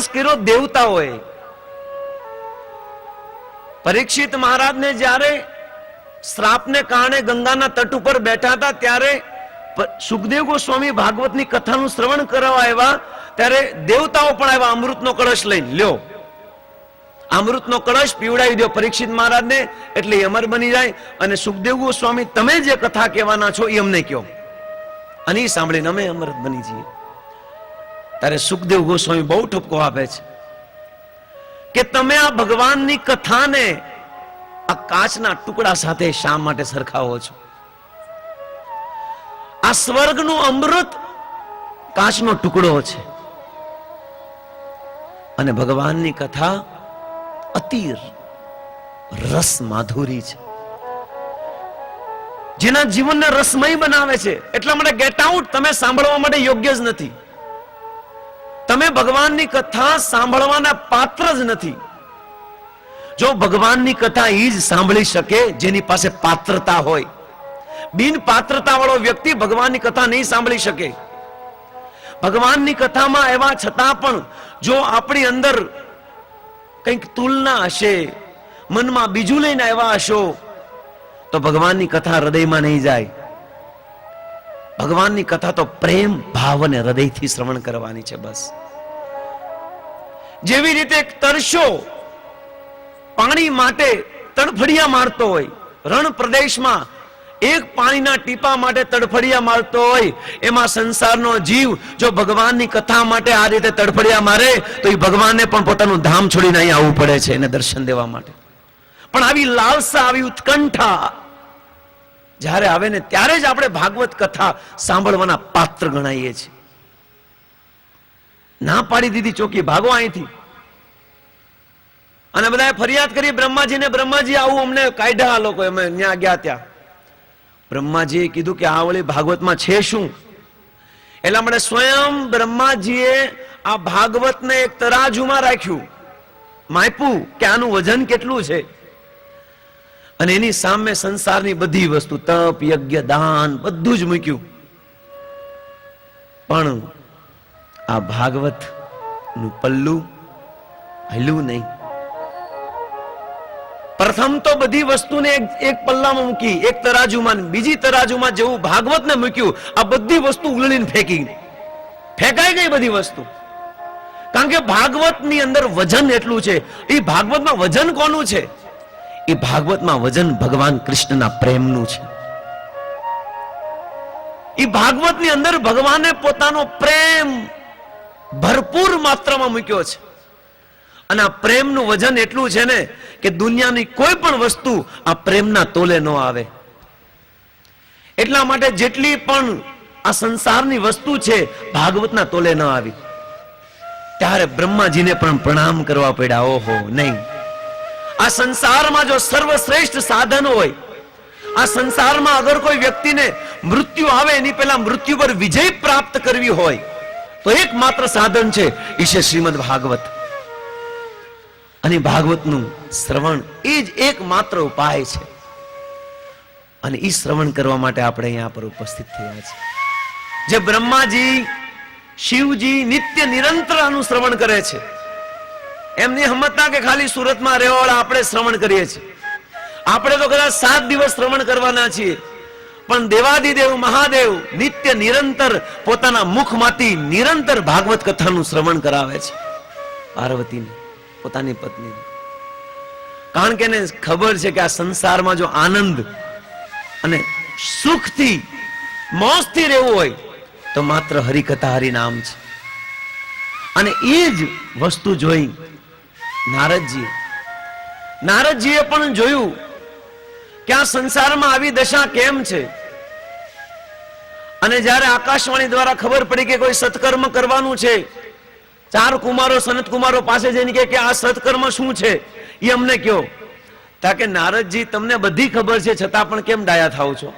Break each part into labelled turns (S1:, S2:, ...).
S1: પ્રયાસ કર્યો દેવતાઓએ. પરીક્ષિત મહારાજને જ્યારે શ્રાપને કારણે ગંગાના તટ ઉપર બેઠા હતા ત્યારે સુખદેવ ગોસ્વામી ભાગવતની કથાનું શ્રવણ કરવા આવ્યા ત્યારે દેવતાઓ પણ આવ્યા અમૃતનો કળશ લઈને. લ્યો અમૃતનો કળશ પીવડાવી દો પરીક્ષિત મહારાજને, એટલે એ અમર બની જાય. અને સુખદેવ ગોસ્વામી તમે જે કથા કહેવાના છો એ અમને કહો, અને એ સાંભળીને અમે અમૃત બની જઈએ. ત્યારે સુખદેવ ગોસ્વામી બહુ ઠપકો આપે છે કે તમે આ ભગવાનની કથાને આ કાચના ટુકડા સાથે શા માટે સરખાવો છો? આ સ્વર્ગનું અમૃત કાચનો ટુકડો છે, અને ભગવાનની કથા અતિ રસ માધુરી છે, જેના જીવનને રસમય બનાવે છે. એટલા માટે ગેટ આઉટ તમે સાંભળવા માટે યોગ્ય જ નથી. તમે ભગવાનની કથા સાંભળવાના પાત્ર જ નથી. જો ભગવાનની કથા એ જ સાંભળી શકે જેની પાસે પાત્રતા હોય. બિન પાત્રતા વાળો વ્યક્તિ ભગવાનની કથા નહીં સાંભળી શકે. ભગવાનની કથામાં એવા છતાં પણ જો આપણી અંદર કંઈક તુલના હશે, મનમાં બીજું લઈને આવ્યા હશો, તો ભગવાનની કથા હૃદયમાં નહીં જાય. ભગવાનની કથા તો પ્રેમ ભાવ અને હૃદયથી શ્રવણ કરવાની છે બસ. જેવી રીતે એક તરસ્યો પાણી માટે તડફડિયા મારતો હોય, રણ પ્રદેશમાં એક પાણીના ટીપા માટે તડફડિયા મારતો હોય, એમાં સંસારનો જીવ જો ભગવાનની કથા માટે આ રીતે તડફડિયા મારે તો એ ભગવાનને પણ પોતાનું ધામ છોડીને અહીં આવવું પડે છે એને દર્શન દેવા માટે. પણ આવી લાલસા, આવી ઉત્કંઠા જ્યારે આવે ને ત્યારે જ આપણે ભાગવત કથા સાંભળવાના પાત્ર ગણાઈએ છીએ. ના પાડી દીધી ચોકી, ભાગો અહીંથી. અને બધાએ ફરિયાદ કરી બ્રહ્માજીને, બ્રહ્માજી આવું અમને કાઢ્યા આ લોકો, અમે ત્યાં ગયા ત્યાં. બ્રહ્માજીએ કીધું કે આ વળી ભાગવતમાં છે શું? એટલા માટે સ્વયં બ્રહ્માજીએ આ ભાગવતને એક તરાજુમાં રાખ્યું, માપ્યું કે આનું વજન કેટલું છે. અને એની સામે સંસારની બધી વસ્તુ, તપ, યજ્ઞ, દાન બધું જ મૂક્યું. પણ આ ભાગવત નું પલ્લું હલ્યું નહીં. પ્રથમ તો બધી વસ્તુને એક પલ્લામાં મૂકી, એક તરાજુમાં, બીજી તરાજુમાં જેવું ભાગવતને મૂક્યું, આ બધી વસ્તુ ઉલળીને ફેંકાઈ ગઈ બધી વસ્તુ. કારણ કે ભાગવતની અંદર વજન એટલું છે. એ ભાગવતમાં વજન કોનું છે? એ ભાગવતમાં વજન ભગવાન કૃષ્ણના પ્રેમનું છે. એ ભાગવતની અંદર ભગવાને પોતાનો પ્રેમ ભરપૂર માત્રામાં મૂક્યો છે. અને આ પ્રેમનું વજન એટલું છે ને કે દુનિયાની કોઈ પણ વસ્તુ આ પ્રેમના તોલે ન આવે. એટલા માટે જેટલી પણ આ સંસારની વસ્તુ છે ભાગવતના તોલે ન આવી. ત્યારે બ્રહ્માજીને પણ પ્રણામ કરવા પડ્યા. ઓહો, નહીં, આ સંસારમાં જો સર્વશ્રેષ્ઠ સાધન હોય, આ સંસારમાં અગર કોઈ વ્યક્તિને મૃત્યુ આવે એની પહેલા મૃત્યુ પર વિજય પ્રાપ્ત કરવી હોય તો એકમાત્ર સાધન છે એ છે શ્રીમદ ભાગવત. અને ભાગવતનું શ્રવણ એ જ એકમાત્ર ઉપાય છે. અને એ શ્રવણ કરવા માટે આપણે અહીંયા પર ઉપસ્થિત થયા છે. જે બ્રહ્માજી, શિવજી નિત્ય નિરંતર આનું શ્રવણ કરે છે. એમની હમતના કે ખાલી સુરતમાં રહેવાવાળા આપણે શ્રવણ કરીએ છીએ. આપણે તો કદાચ 7 દિવસ શ્રવણ કરવાના છીએ, પણ દેવાદિદેવ મહાદેવ નિત્ય નિરંતર પોતાના મુખમાંથી નિરંતર ભાગવત કથાનું શ્રવણ કરાવે છે પાર્વતીને, પોતાની પત્ની. કારણ કે એને ખબર છે કે આ સંસારમાં જો આનંદ અને સુખથી મોજથી રહેવું હોય તો માત્ર હરિકથા, હરિનામ છે. અને એ જ વસ્તુ જોઈ નારદજીએ પણ જોયું કે આ સંસારમાં આવી દશા કેમ છે. અને જ્યારે આકાશવાણી દ્વારા ખબર પડી કે કોઈ સત્કર્મ કરવાનું છે, 4 કુમારો સનત કુમારો પાસે જઈને કે આ સત્કર્મ શું છે એ અમને કહો. તાકે નારદજી, તમને બધી ખબર છે છતાં પણ કેમ ડાયા થાવ છો?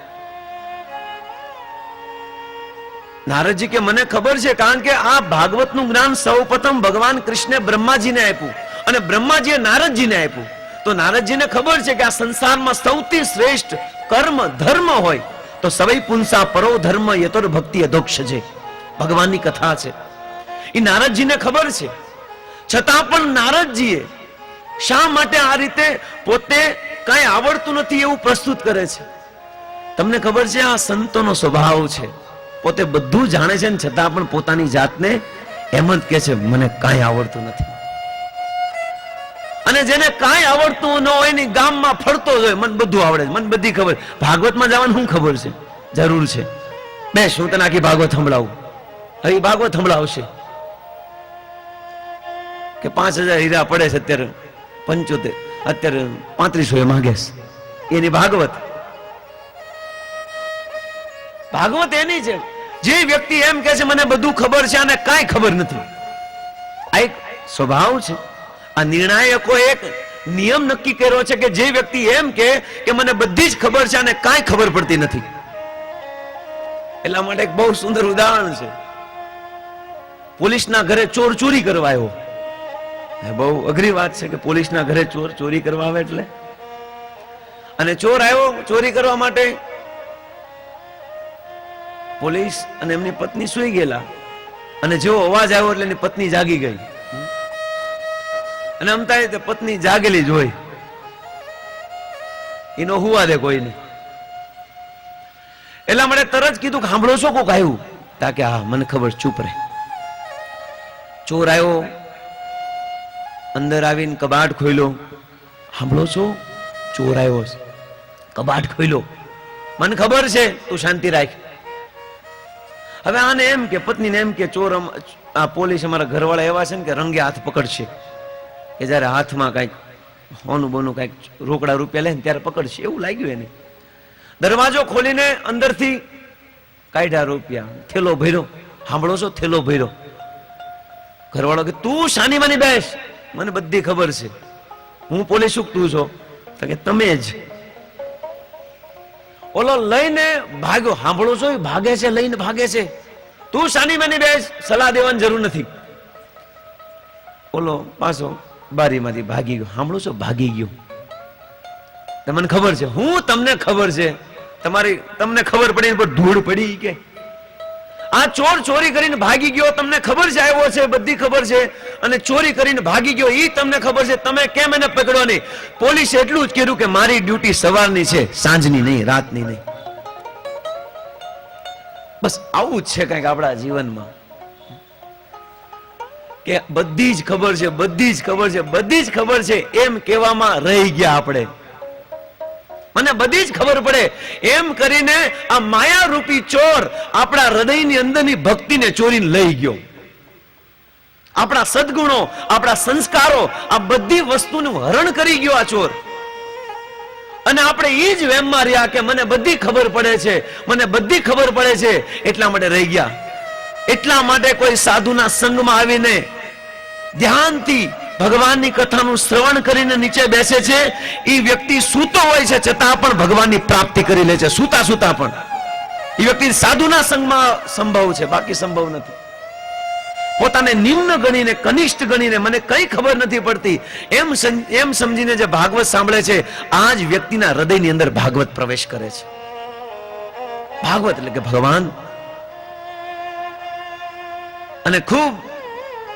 S1: નારદજી કે મને ખબર છે, કારણ કે આ ભાગવતનું જ્ઞાન સૌપ્રથમ ભગવાન કૃષ્ણે બ્રહ્માજીને આપ્યું અને બ્રહ્માજીએ નારદજીને આપ્યું. તો નારદજીને ખબર છે કે આ સંસારમાં સૌથી શ્રેષ્ઠ કર્મ ધર્મ હોય તો સવૈ પુંસા પરો ધર્મ યતોર ભક્તિ અધોક્ષ છે. ભગવાનની કથા છે, એ નારદજીને ખબર છે. છતાં પણ નારદજીએ શા માટે આ રીતે પોતે કઈ આવડતું નથી એવું પ્રસ્તુત કરે છે? તમને ખબર છે, આ સંતોનો સ્વભાવ છે, પોતે બધું જાણે છે ને છતાં પણ પોતાની જાતને એમ જ કે છે મને કાંઈ આવડતું નથી. અને જેને કાંઈ આવડતું ન હોય ને ગામમાં ફરતો જ હોય, મને બધું આવડે છે, મને બધી ખબર. ભાગવતમાં જવાનું શું ખબર છે? જરૂર છે. બેસ, હું તને આખી ભાગવત સંભળાવું. હવે ભાગવત સંભળાવશે કે 5000 હીરા પડે છે અત્યારે 75, અત્યારે 3500 માંગે છે. એની ભાગવત એની છે. જે વ્યક્તિ એમ કે છે મને બધું ખબર છે અને કાંઈ ખબર નથી, આ એક સ્વભાવ છે. આ નિર્ણાયકો એક નિયમ નક્કી કર્યો છે કે જે વ્યક્તિ એમ કે મને બધી જ ખબર છે અને કાંઈ ખબર પડતી નથી. એટલા માટે એક બહુ સુંદર ઉદાહરણ છે. પોલીસના ઘરે ચોર ચોરી કરવા આવ્યો. બહુ અઘરી વાત છે કે પોલીસના ઘરે ચોર ચોરી કરવા આવે એટલે. અને ચોર આવ્યો ચોરી કરવા માટે. પોલીસ અને એમની પત્ની સૂઈ ગયેલા અને જેવો અવાજ આવ્યો એટલે એની પત્ની જાગી ગઈ. અને અમતા પત્ની જાગેલી જ હોય, એનો હુવા દે કોઈને. એટલા માટે તરત કીધું કે સાંભળો છો કોક આવ્યું? તાકે હા મને ખબર, ચૂપ રહે. ચોર આવ્યો, અંદર આવીને કબાટ ખોલ્યો. સાંભળો છો? ચોર આવ્યો છે. કબાટ ખોલ્યો. મને ખબર છે, તું શાંતિ રાખ. હવે આને એમ કે પત્નીને એમ કે ચોર, આ પોલીસ અમારા ઘરવાળા એવા છે ને કે રંગે હાથ પકડશે, કે જયારે હાથમાં કઈક હોનું બોનું કઈક રોકડા રૂપિયા લે ને ત્યારે પકડશે, એવું લાગ્યું એને. દરવાજો ખોલીને અંદરથી કાઢ્યા રૂપિયા, થેલો ભર્યો. સાંભળો છો? થેલો ભર્યો. ઘરવાળો કે તું શાની માની બેસ, મને બધી ખબર છે, હું પોલીસ શું તું છો? તો કે તમે જ. ઓલો લઈને ભાગ્યો. સાંભળો છો? ભાગે છે, લઈને ભાગે છે. તું શાની માની બેસ, સલાહ દેવાની જરૂર નથી. ઓલો પાછો બારીમાંથી ભાગી ગયો. સાંભળો છો? ભાગી ગયો. તમને ખબર છે? હું તમને ખબર છે, તમને ખબર પડી પર ધૂળ પડી કે આ ચોર ચોરી કરીને ભાગી ગયો, તમને ખબર છે આવ્યો છે, બધી ખબર છે, અને ચોરી કરીને ભાગી ગયો એ તમને ખબર છે, તમે કેમ એને પકડ્યો નહીં? પોલીસે એટલું જ કર્યું કે મારી ડ્યુટી સવારની છે, સાંજની નહીં, રાતની નહીં. બસ આવું જ છે કંઈક આપણા જીવનમાં, કે બધી જ ખબર છે, બધી જ ખબર છે, બધી જ ખબર છે એમ કહેવામાં રહી ગયા આપણે. મને બધી જ ખબર પડે એમ કરીને આ માયા રૂપી ચોર આપણા હૃદયની અંદરની ભક્તિને ચોરીને લઈ ગયો. આપણા સદગુણો, આપણા સંસ્કારો, આ બધી વસ્તુનું હરણ કરી ગયો આ ચોર. અને આપણે એ જ વેમમાં રહ્યા કે મને બધી ખબર પડે છે, મને બધી ખબર પડે છે, એટલા માટે રહી ગયા. એટલા માટે કોઈ સાધુના સંગમાં આવીને ધ્યાનથી ભગવાનની કથાનું શ્રવણ કરીને નીચે બેસે છે, એ વ્યક્તિ સૂતો હોય છે છતાં પણ ભગવાનની પ્રાપ્તિ કરી લે છે, સૂતા સૂતા પણ. એ વ્યક્તિ સાધુના સંગમાં સંભવ છે, બાકી સંભવ નથી. પોતાને નિમ્ન ગણીને, કનિષ્ઠ ગણીને, મને કઈ ખબર નથી પડતી એમ સમજીને જે ભાગવત સાંભળે છે, આ જ વ્યક્તિના હૃદયની અંદર ભાગવત પ્રવેશ કરે છે. ભાગવત એટલે કે ભગવાન. અને ખૂબ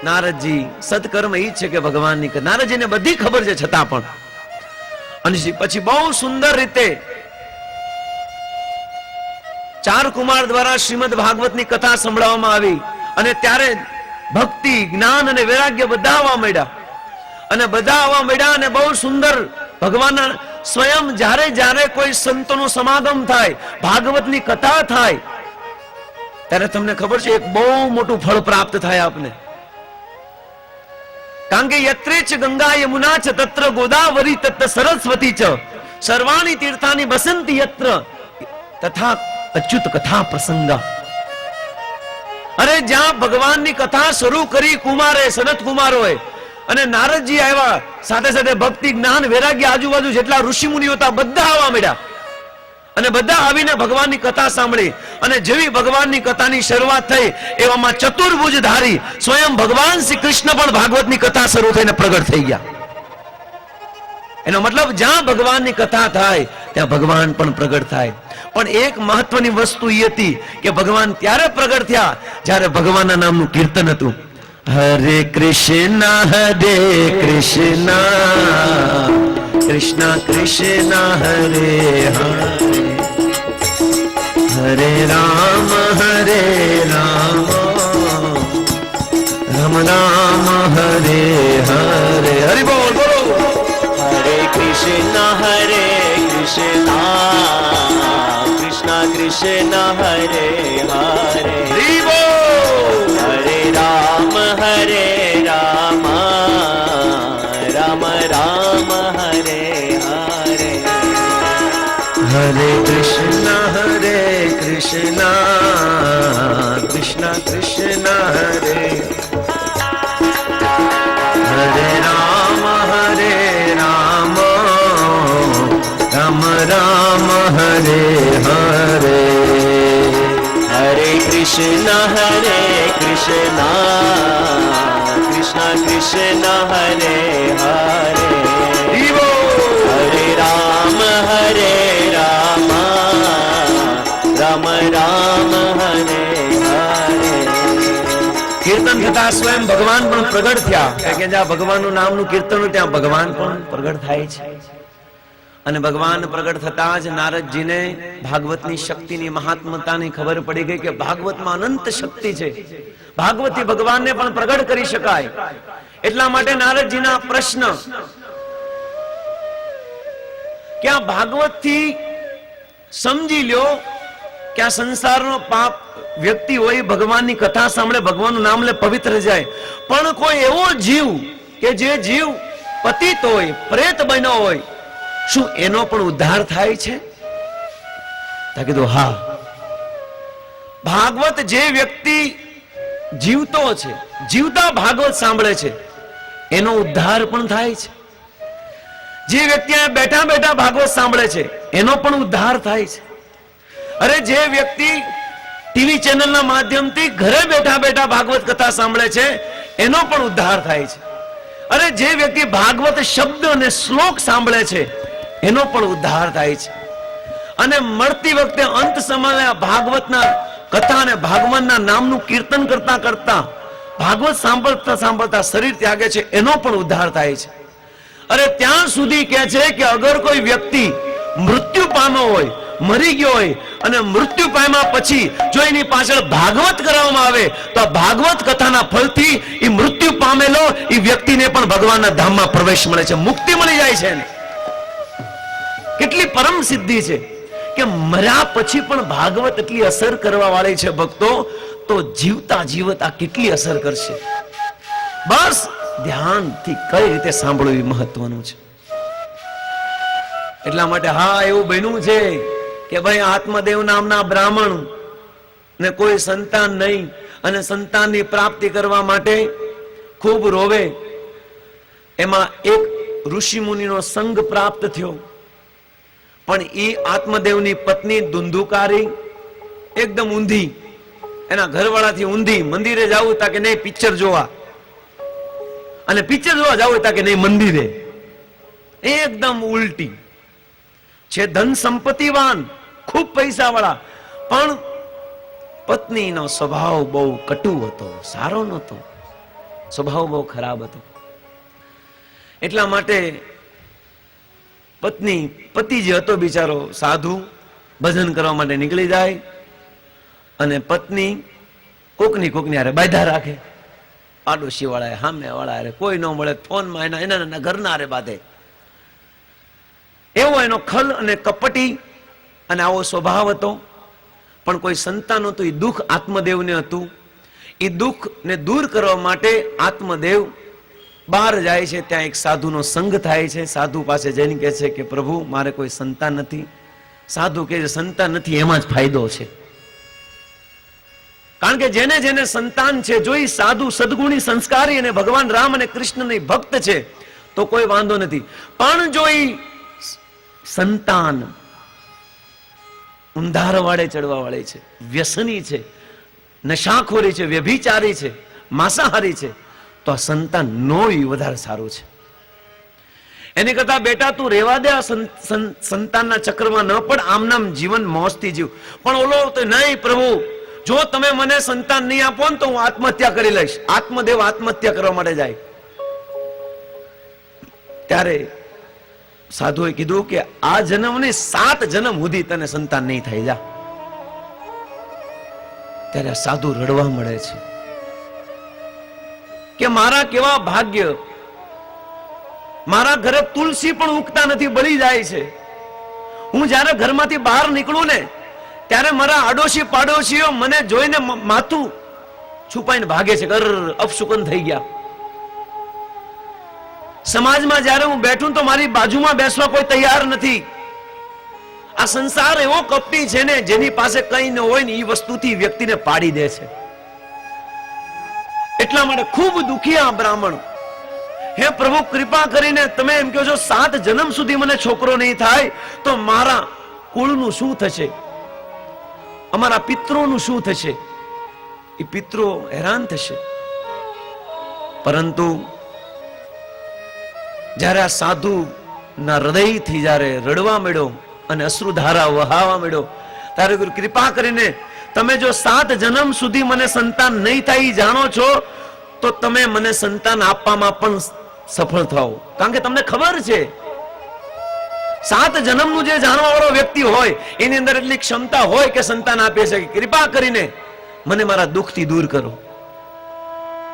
S1: નારદજી સત્કર્મ એ છે કે ભગવાનની, નારદજીને બધી ખબર છે છતાં પણ. અને પછી બહુ સુંદર રીતે 4 કુમાર દ્વારા શ્રીમદ ભાગવતની કથા સંભળાવવામાં આવી. અને ત્યારે ભક્તિ, જ્ઞાન અને વૈરાગ્ય બધા આવવા માંડ્યા. અને બધા આવવા માંડ્યા અને બહુ સુંદર ભગવાનના સ્વયં જ્યારે કોઈ સંતોનું સમાગમ થાય, ભાગવતની કથા થાય, ત્યારે તમને ખબર છે એક બહુ મોટું ફળ પ્રાપ્ત થાય આપને. કારણ કે યત્રે ચ ગંગા યમુના ચ તત્ર ગોદાવરી તત્ર સરસ્વતી ચ સર્વાણી તીર્થાની બસંતી યત્ર તથા અચ્યુત કથા પ્રસંગા. અરે જ્યાં ભગવાનની કથા શરૂ કરી કુમારે, સનત કુમારોએ, અને નારદજી આવ્યા, સાથે સાથે ભક્તિ, જ્ઞાન, વૈરાગ્ય, આજુબાજુ જેટલા ઋષિ મુનિઓ હતા બધા આવવા મળ્યા. અને બધા આવીને ભગવાનની કથા સાંભળી. અને જેવી ભગવાનની કથાની શરૂઆત થઈ એવામાં ચતુર્ભુજ ધારી સ્વયં ભગવાન શ્રી કૃષ્ણ પણ ભાગવતની કથા શરૂ થઈને પ્રગટ થઈ ગયા. એનો મતલબ જ્યાં ભગવાનની કથા થાય ત્યાં ભગવાન પણ પ્રગટ થાય. પણ એક મહત્વની વસ્તુ એ હતી કે ભગવાન ત્યારે પ્રગટ થયા જ્યારે ભગવાનના નામનું કીર્તન હતું. હરે કૃષ્ણ કૃષ્ણ કૃષ્ણ હરે હરે, હરે રામ રામ રામ હરે હરે. હરિ બોલ બોલો.
S2: હરે કૃષ્ણ કૃષ્ણ કૃષ્ણ હરે હરે,
S1: હરિ બોલ.
S2: હરે રામ રામ રામ હરે હરે.
S1: હરે કૃષ્ણ કૃષ્ણ કૃષ્ણ હરે, હરે રામ રામ રામ હરે હરે.
S2: હરે કૃષ્ણ કૃષ્ણ કૃષ્ણ હરે હરે,
S1: હરિ બોલ.
S2: હરે રામ રામ રામ હરે હરે.
S1: કીર્તન થતા સ્વયં ભગવાન પણ પ્રગટ થયા, કારણ કે જ્યાં ભગવાનનું નામનું કીર્તન હોય ત્યાં ભગવાન પણ પ્રગટ થાય છે. અને ભગવાન પ્રગટ થતા જ નારદજીને ભાગવતની શક્તિની મહાત્મતાની ખબર પડી ગઈ કે ભાગવતમાં અનંત શક્તિ છે, ભાગવતથી ભગવાનને પણ પ્રગટ કરી શકાય. એટલા માટે નારદજીના પ્રશ્ન કે આ ભાગવતથી સમજી લ્યો કે આ સંસારનો પાપ વ્યક્તિ હોય ભગવાનની કથા સાંભળે, ભગવાનનું નામ લે, પવિત્ર જાય. પણ કોઈ એવો જીવ કે જે જીવ પતિત હોય, પ્રેત બન્યો હોય, શું એનો પણ ઉદ્ધાર થાય છે? તો કીધું હા. ભાગવત જે વ્યક્તિ જીવતો છે, જીવતા ભાગવત સાંભળે છે, એનો ઉદ્ધાર પણ થાય છે. જે વ્યક્તિ બેઠા બેઠા ભાગવત સાંભળે છે એનો પણ ઉદ્ધાર થાય છે. અરે જે વ્યક્તિ ટીવી ચેનલના માધ્યમથી ઘરે બેઠા બેઠા ભાગવત કથા સાંભળે છે એનો પણ ઉદ્ધાર થાય છે. અરે જે વ્યક્તિ ભાગવત શબ્દ અને શ્લોક સાંભળે છે એનો પણ ઉદ્ધાર થાય છે. અને મળતી વખતે અંત સમયે ભાગવતના કથા અને ભગવાનના નામનું કીર્તન કરતા કરતા ભાગવત સાંભળતા સાંભળતા શરીર ત્યાગે છે એનો પણ ઉદ્ધાર થાય છે. અરે ત્યાં સુધી કહે છે કે અગર કોઈ વ્યક્તિ મૃત્યુ પામ્યો હોય, મરી ગયો હોય, અને મૃત્યુ પામ્યા પછી જો એની પાછળ ભાગવત કરવામાં આવે તો ભાગવત કથાના ફળથી એ મૃત્યુ પામેલો એ વ્યક્તિને પણ ભગવાનના ધામમાં પ્રવેશ મળે છે, મુક્તિ મળી જાય છે. કેટલી પરમ સિદ્ધિ છે કે મર્યા પછી પણ ભાગવત એટલી અસર કરવા વાળી છે ભક્તો, તો જીવતા જીવત આ કેટલી અસર કરશે. બસ ધ્યાનથી કઈ રીતે સાંભળવું એ મહત્વનું છે. એટલા માટે હા એવું બન્યું છે કે ભાઈ આત્મદેવ નામના બ્રાહ્મણ ને કોઈ સંતાન નહીં, અને સંતાનની પ્રાપ્તિ કરવા માટે ખૂબ રોવે. એમાં એક ઋષિ મુનિનો સંગ પ્રાપ્ત થયો, પણ એ આત્મદેવની પત્ની ધુંધુકારી, એકદમ ઊંધી, એના ઘરવાળાથી ઊંધી. મંદિરે જવું તા કે નહીં પિક્ચર જોવા, અને પિક્ચર જોવા જવું તા કે નહીં મંદિરે, એકદમ ઉલટી છે. ધન સંપત્તિવાન, ખૂબ પૈસા વાળા, પણ પત્નીનો સ્વભાવ બહુ કટુ હતો, સારો નહોતો, સ્વભાવ બહુ ખરાબ હતો. એટલા માટે પતિ જે હતો બિચારો સાધુ, ભજન કરવા માટે નીકળી જાય, અને પત્ની કોકની હારે બાંધા રાખે. પાડોશી વાળા, સામે વાળા, કોઈ ન મળે ફોનમાં એના ઘરના હારે બાંધે. એવો એનો ખલ અને કપટી અને આવો સ્વભાવ હતો. પણ કોઈ સંતાન હતું, એ દુઃખ આત્મદેવને હતું. એ દુઃખને દૂર કરવા માટે આત્મદેવ બહાર જાય છે. ત્યાં એક સાધુનો સંગ થાય છે. સાધુ પાસે જઈને કહે છે કે પ્રભુ મારે કોઈ સંતાન નથી. સાધુ કહે છે સંતાન નથી એમાં જ ફાયદો છે, કારણ કે જેને જેને સંતાન છે, જો એ સાધુ સદગુણી સંસ્કારી અને ભગવાન રામ અને કૃષ્ણની ભક્ત છે તો કોઈ વાંધો નથી. પણ જો એ સંતાન ઊંધાર વાળે ચડવા વાળી છે, વ્યસની છે, નશાખોરી છે, વ્યભિચારી છે, માંસાહારી છે, તો આ સંતાન નો વધારે સારું છે. એની કરતા બેટા તું રેવા દે, આ સંતાનના ચક્રમાં ન પડ, આમ નામ જીવન મોજથી જીવ. પણ ઓલો તો નહીં પ્રભુ, જો તમે મને સંતાન નહીં આપો ને તો હું આત્મહત્યા કરી લઈશ. આત્મદેવ આત્મહત્યા કરવા માટે જાય. ત્યારે સાધુએ કીધું કે આ જન્મની 7 જન્મ સુધી તને સંતાન નહીં થઈ જા. ત્યારે સાધુ રડવા મળે છે કે મારા કેવા ભાગ્ય, મારા ઘરે તુલસી પણ ઉગતા નથી, બળી જાય છે. હું જ્યારે ઘરમાંથી બહાર નીકળું ને ત્યારે મારા આડોશી પાડોશીઓ મને જોઈને માથું છુપાઈને ભાગે છે, ઘર અપશુકન થઈ ગયા. સમાજમાં જ્યારે હું બેઠું તો મારી બાજુમાં બેસવા કોઈ તૈયાર નથી. આ સંસાર એવો કપટી છે ને, જેની પાસે કંઈ ન હોય ને એ વસ્તુથી વ્યક્તિને પાડી દે છે. એટલા માટે ખૂબ દુખી આ બ્રાહ્મણ. હે પ્રભુ, કૃપા કરીને તમે એમ કહો છો 7 જન્મ સુધી મને છોકરો નહીં થાય તો મારા કુળનું શું થશે, અમારા પિતરોનું શું થશે? એ પિતરો હેરાન થશે. પરંતુ જ્યારે આ સાધુ ના હૃદયથી જ્યારે રડવા મળ્યો અને અશ્રુધારા વહાવા મળ્યો, ત્યારે ગુરુ કૃપા કરીને તમે જો 7 જન્મ સુધી મને સંતાન નહીં થાય જાણો છો તો તમે મને સંતાન આપવામાં પણ સફળ થાઓ. કારણ કે તમને ખબર છે 7 જન્મનું જે જાણવા વાળો વ્યક્તિ હોય એની અંદર એટલી ક્ષમતા હોય કે સંતાન આપી શકે. કૃપા કરીને મને મારા દુઃખથી દૂર કરો.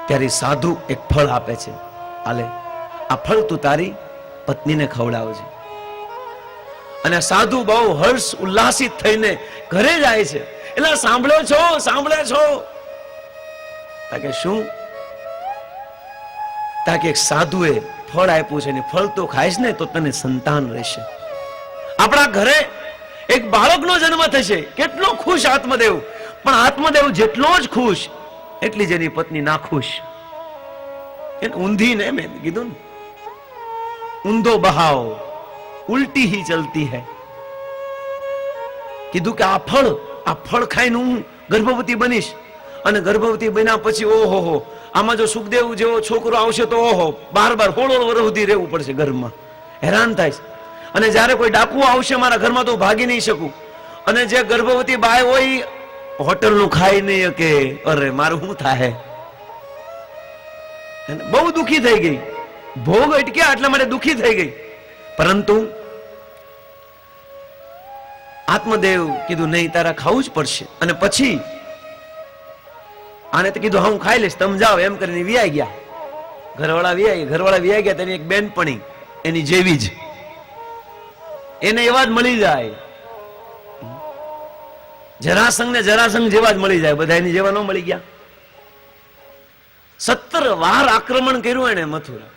S1: ત્યારે સાધુ એક ફળ આપે છે, આલે આ ફળ તું તારી પત્નીને ખવડાવજે. અને સાધુ બહુ હર્ષ ઉલ્લાસિત થઈને ઘરે જાય છે. એટલે સાંભળ્યો છો, સાંભળે છો? તાકે શું? તાકે એક સાધુએ ફળ આપ્યું છે ને ફળ તો ખાઈશ ને તો તને સંતાન રહેશે. આપણા ઘરે એક બાળકનો જન્મ થશે, કેટલો ખુશ આત્મદેવ. પણ આત્મદેવ જેટલો જ ખુશ એટલી જેની પત્ની ના ખુશ. એને ઊંધી ને મેં કીધું ને, ઊંધો બહાવ ઉલટી ही ચલતી है. કીધું કે આ ફળ ખાઈને હું ગર્ભવતી બનીશ અને ગર્ભવતી બન્યા પછી ઓહો આમાં જો સુખદેવ જેવો છોકરો આવશે તો ઓહો 12 16 વર્ષ સુધી રહેવું પડશે ઘરમાં, હેરાન થાય. અને જ્યારે કોઈ ડાકુ આવશે મારા ઘરમાં તો ભાગી નહીં શકું. અને જે ગર્ભવતી બાય હોય હોટલનું ખાઈ નહીં કે અરે મારું શું થાય. બહુ દુખી થઈ ગઈ, ભોગ અટક્યા એટલા માટે દુખી થઈ ગઈ. પરંતુ આત્મદેવ કીધું નહીં, તારા ખાવું જ પડશે. અને પછી આને તો કીધું હા હું ખાઈ લઈશ, તમે જાઓ એમ કરીને વિયાઈ ગયા. ઘરવાળા વિયાઈ ગયા. તેની એક બેનપણી એની જેવી જ એને એવા જ મળી જાય. જરાસંઘ ને જરાસંઘ જેવા જ મળી જાય, બધા એની જેવા ન મળી ગયા. 17 વાર આક્રમણ કર્યું એને મથુરા,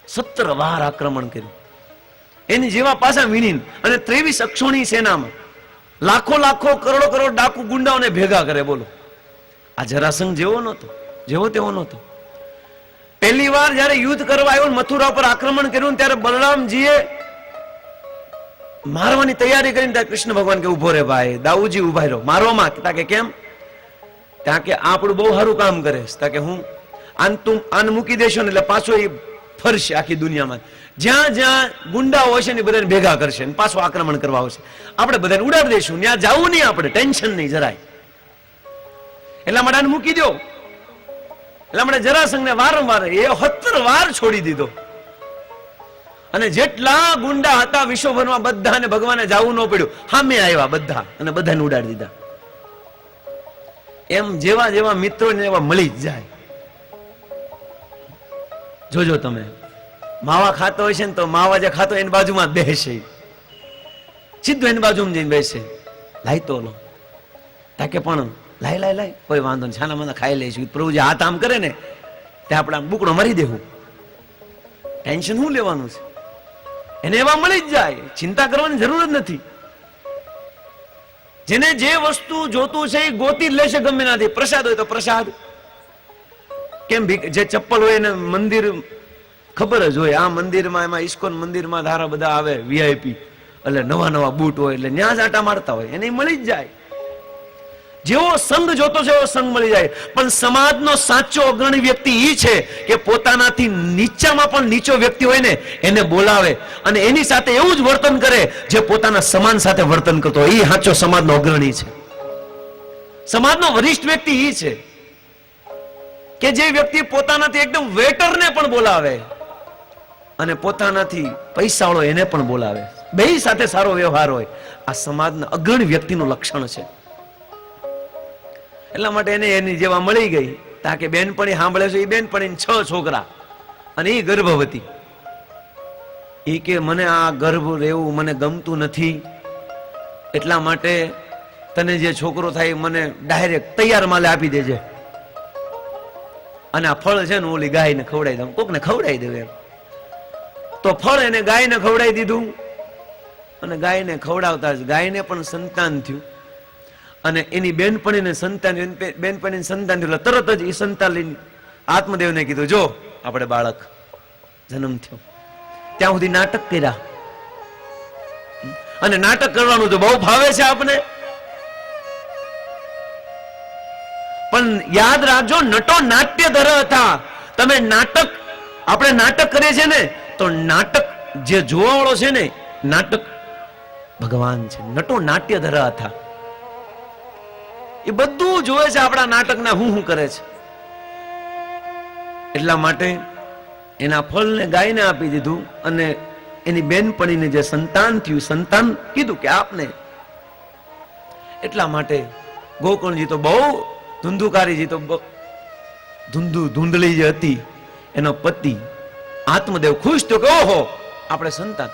S1: 17 વાર આક્રમણ કર્યું એની જેવા પાછા વિણીન. અને 23 અક્ષોણી સેનામાં લાખો કરોડો ડાકુ ગુંડાઓને ભેગા કરે. બોલો, આ જરાસંઘ જેવો નહોતો, જેવો તેવો નહોતો. પહેલી વાર જયારે યુદ્ધ કરવા આવ્યો મથુરા પર આક્રમણ કર્યું ત્યારે બલરામજીએ મારવાની તૈયારી કરીને ત્યાં કૃષ્ણ ભગવાન કે ઉભો રે ભાઈ, દાઉજી ઉભા રહ્યો મારવામાં. કે કેમ? ત્યાં કે આપણું બહુ સારું કામ કરે. કે હું આન મૂકી દેશો ને એટલે પાછો એ ફરશે આખી દુનિયામાં, જ્યાં જ્યાં ગુંડાઓ હશે ને બધાને ભેગા કરશે ને પાછું આક્રમણ કરવા આવશે. આપણે બધાને ઉડાડી દઈશું, ત્યાં જવું નહીં, આપણે ટેન્શન નહીં જરાય. એટલા માટે આને મૂકી દો. એટલા માટે જરાસંઘને વારંવાર 17 વાર છોડી દીધો. અને જેટલા ગુંડા હતા વિશ્વભરમાં બધાને ભગવાને જવું ન પડ્યું, સામે આવ્યા બધા અને બધાને ઉડાડી દીધા. એમ જેવા જેવા મિત્રો ને એવા મળી જ જાય. જોજો તમે, માવા ખાતો હોય છે ને તો માવા જે ખાતો એની બાજુમાં બેસે, સીધું એની બાજુમાં જઈને બેસે. લાઈ તો લો, તાકે પણ લાઈ કોઈ વાંધો નહીં, છાના માના ખાઈ લઈશું. પ્રભુજી હાથ આમ કરે ને ત્યાં આપણે આમ બુકડો મારી દેવું, ટેન્શન શું લેવાનું છે? એને એવા મળી જ જાય, ચિંતા કરવાની જરૂર જ નથી. જેને જે વસ્તુ જોતું છે એ ગોતી જ લેશે ગમે નાથી. પ્રસાદ હોય તો પ્રસાદ, કેમ જે ચપ્પલ હોય એને મંદિર ખબર જ હોય, આ મંદિરમાં એમાં ઇસ્કોન મંદિરમાં ધારા બધા આવે વીઆઈપી, એટલે નવા બૂટ હોય એટલે ન્યા જ આટા મારતા હોય, એને મળી જ જાય. જેવો સંઘ જોતો છે એવો સંઘ મળી જાય. પણ સમાજનો સાચો અગ્રણી વ્યક્તિ એ છે કે પોતાનાથી નીચામાં પણ નીચો વ્યક્તિ હોય ને એને બોલાવે અને એની સાથે એવું જ વર્તન કરે જે પોતાના સમાન સાથે વર્તન કરતો હોય. એ સાચો સમાજનો અગ્રણી છે. સમાજનો વરિષ્ઠ વ્યક્તિ ઈ છે કે જે વ્યક્તિ પોતાનાથી એકદમ વેટરને પણ બોલાવે અને પોતાનાથી પૈસાવાળો એને પણ બોલાવે, બેય સાથે સારો વ્યવહાર હોય, આ સમાજના અગ્રણી વ્યક્તિનું લક્ષણ છે. એટલા માટે એને એની જેવા મળી ગઈ તાકે બેનપણી સાંભળે છે, એ બેનપણી 6 છોકરા અને એ ગર્ભવતી. એ કે મને આ ગર્ભ રહેવું મને ગમતું નથી, એટલા માટે તને જે છોકરો થાય મને ડાયરેક્ટ તૈયાર માલે આપી દેજે, અને આ ફળ છે ને ઓલી ગાયને ખવડાવી દઉં, કોકને ખવડાવી દેવે. તો ફળ એને ગાયને ખવડાવી દીધું, અને ગાયને ખવડાવતા જ ગાયને પણ સંતાન થયું, અને એની બેનપણીને સંતાન, બેનપણીને સંતાન થયું. તરત જ એ સંતાન લઈને આત્મદેવને કીધું, જો આપણે બાળક જન્મ થયો. ત્યાં સુધી નાટક કર્યા, અને નાટક કરવાનું તો બહુ ભાવે છે આપને, પણ યાદ રાખજો નટો નાટ્યધર હતા. તમે નાટક, આપણે નાટક કરીએ છીએ ને, તો નાટક જે જોવા વાળો છે ને, નાટક ભગવાન છે. નટો નાટ્યધર હતા, એ બધું જોવે છે આપણા નાટકના હું કરે છે. એટલા માટે એના ફળને ગાયને આપી દીધું, અને એની બેનપણીને જે સંતાન થયું, સંતાન કીધું કે આપને. એટલા માટે ગોકર્ણજી તો બહુ, ધુંધુકારીજી તો ધૂંધળી જે હતી એનો પતિ આત્મદેવ ખુશ થયો કે ઓહો આપણે સંતાન,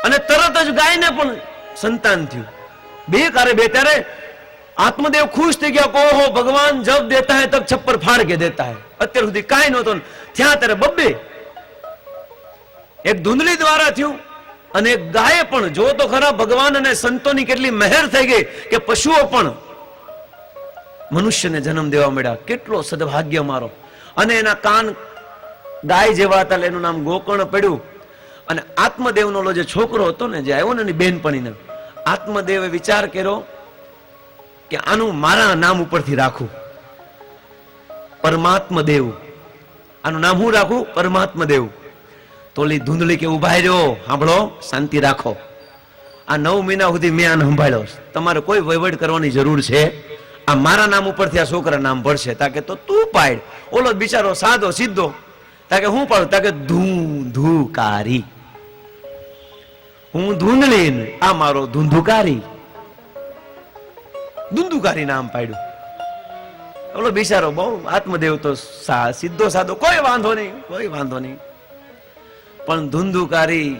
S1: અને તરત જ ગાયને પણ સંતાન થયું. બે કારે બે. ત્યારે આત્મદેવ ખુશ થઈ ગયા કે ઓહો ભગવાન જબ દેતા હૈ તબ છપ્પર ફાડ કે દેતા હૈ. અત્યાર સુધી કાંઈ નહોતો, ત્યાં ત્યારે બબ્બે. એક ધૂંધળી દ્વારા થયું, અને એક ગાય પણ. જો તો ખરા ભગવાન અને સંતોની કેટલી મહેર થઈ ગઈ કે પશુઓ પણ મનુષ્યને જન્મ દેવા મળ્યા. કેટલો સદભાગ્ય મારો. અને એના કાન ગાય જેવા હતા, એનું નામ ગોકર્ણ પડ્યું. અને આત્મદેવનો જે છોકરો હતો ને, જે આવ્યો ને એની બેનપણીને, આત્મદેવે વિચાર કર્યો કે આનું મારા નામ ઉપરથી રાખું, પરમાત્મદેવ. આનું નામ હું રાખું? પરમાત્મદેવ. તો ઓલી ધૂંધળી કે ઉભા રહ્યો, સાંભળો, શાંતિ રાખો. આ 9 મહિના સુધી મેં આને સંભાળ્યો, તમારે કોઈ વહીવટ કરવાની જરૂર છે? આ મારા નામ ઉપરથી આ છોકરા નામ પડશે. તાકે તો તું પાડ. ઓલો બિચારો સાદો સીધો, તાકે હું પાડું? તાકે ધૂંધુકારી. હું ધૂંધળી, આ મારો ધૂંધુકારી. ધૂંધુકારી નામ પાડ્યું. ઓલો બિચારો બહુ, આત્મદેવ તો સીધો સાદો, કોઈ વાંધો નહીં, કોઈ વાંધો નહીં. પણ ધુંધુકારી,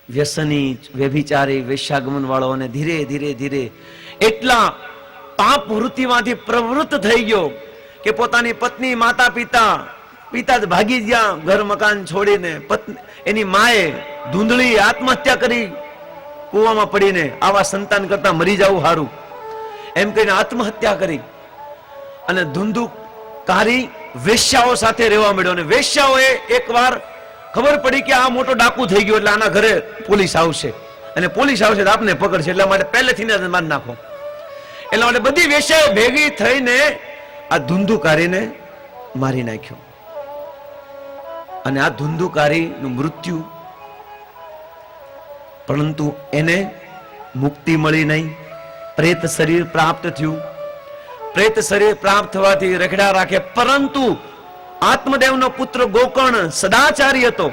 S1: વ્યસની, વ્યભિચારી, વેશ્યાગમન વાળો, અને ધીરે ધીરે ધીરે એટલા પાપ વૃત્તિમાંથી પ્રવૃત્ત થઈ ગયો કે પોતાની પત્ની, માતા પિતા, પિતા જ ભાગી ગયા ઘર મકાન છોડીને. એની માએ ધૂંધળી આત્મહત્યા કરી કૂવામાં પડીને, આવા સંતાન કરતા મરી જવું સારું એમ કહીને આત્મહત્યા કરી. અને ધુંધુકારી વેશ્યાઓ સાથે રહેવા મળ્યો. અને વેશ્યાઓએ એકવાર ખબર પડી કે આ મોટો ડાકુ થઈ ગયો, એટલે આના ઘરે પોલીસ આવશે, અને પોલીસ આવશે તો આપને પકડશે, એટલા માટે પહેલેથી જ મારી નાખો. એટલા માટે બધી વેશ્યાઓ ભેગી થઈને આ ધુંધુકારીને મારી નાખ્યો. અને આ ધુંધુકારીનું મૃત્યુ, પરંતુ એને મુક્તિ મળી નહીં. પ્રેત શરીર પ્રાપ્ત થયું. પ્રેત શરીર પ્રાપ્ત થવાથી રખડા રાખે, પરંતુ આત્મદેવનો પુત્ર ગોકર્ણ સદાચારી હતો,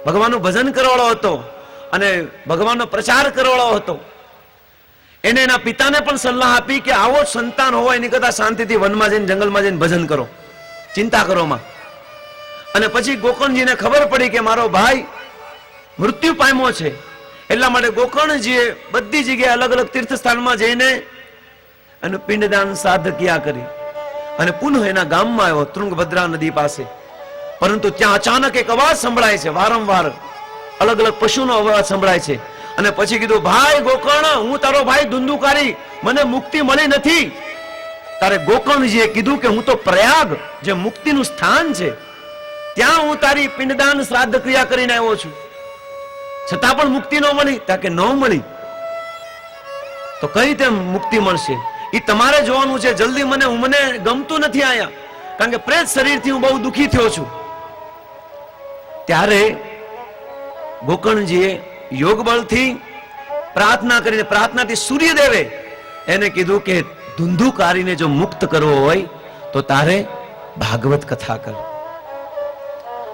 S1: ભગવાનનું ભજન કરવાળો હતો, અને ભગવાનનો પ્રચાર કરવાળો હતો. એને એના પિતાને પણ સલાહ આપી કે આવો સંતાન હોય એની કરતા શાંતિથી વનમાં જઈને, જંગલમાં જઈને ભજન કરો, ચિંતા કરો માં. અને પછી ગોકર્ણજીને ખબર પડી કે મારો ભાઈ મૃત્યુ પામ્યો છે. એટલા માટે ગોકર્ણજીએ બધી જગ્યાએ અલગ અલગ તીર્થ સ્થાનમાં જઈને અને પિંડદાન સાધકિયા કરી, અને પુનઃ એના ગામમાં આવ્યો, તૃંગભદ્રા નદી પાસે. પરંતુ ત્યાં અચાનક એક અવાજ સંભળાય છે, વારંવાર અલગ અલગ પશુનો અવાજ સંભળાય છે. અને પછી કીધું, ભાઈ ગોકર્ણ, હું તારો ભાઈ ધુંધુકારી, મને મુક્તિ મળી નથી. તારે ગોકર્ણજીએ કીધું કે હું તો પ્રયાગ, જે મુક્તિનું સ્થાન છે, ત્યાં હું તારી પિંડદાન શ્રાદ્ધ ક્રિયા કરીને આવ્યો છું, છતાં પણ મુક્તિ ન મળી. તાકે ન મળી તો કઈ રીતે મુક્તિ મળશે? એ તમારે જોવાનું છે. જલ્દી મને ગમતું નથી આયા, કારણ કે પ્રેત શરીરથી હું બહુ દુખી થયો છું. ત્યારે ગોકર્ણજીએ યોગ બળથી પ્રાર્થના કરીને, પ્રાર્થનાથી સૂર્યદેવે એને કીધું કે ધુંધુકારીને જો મુક્ત કરવો હોય તો તારે ભાગવત કથા કર.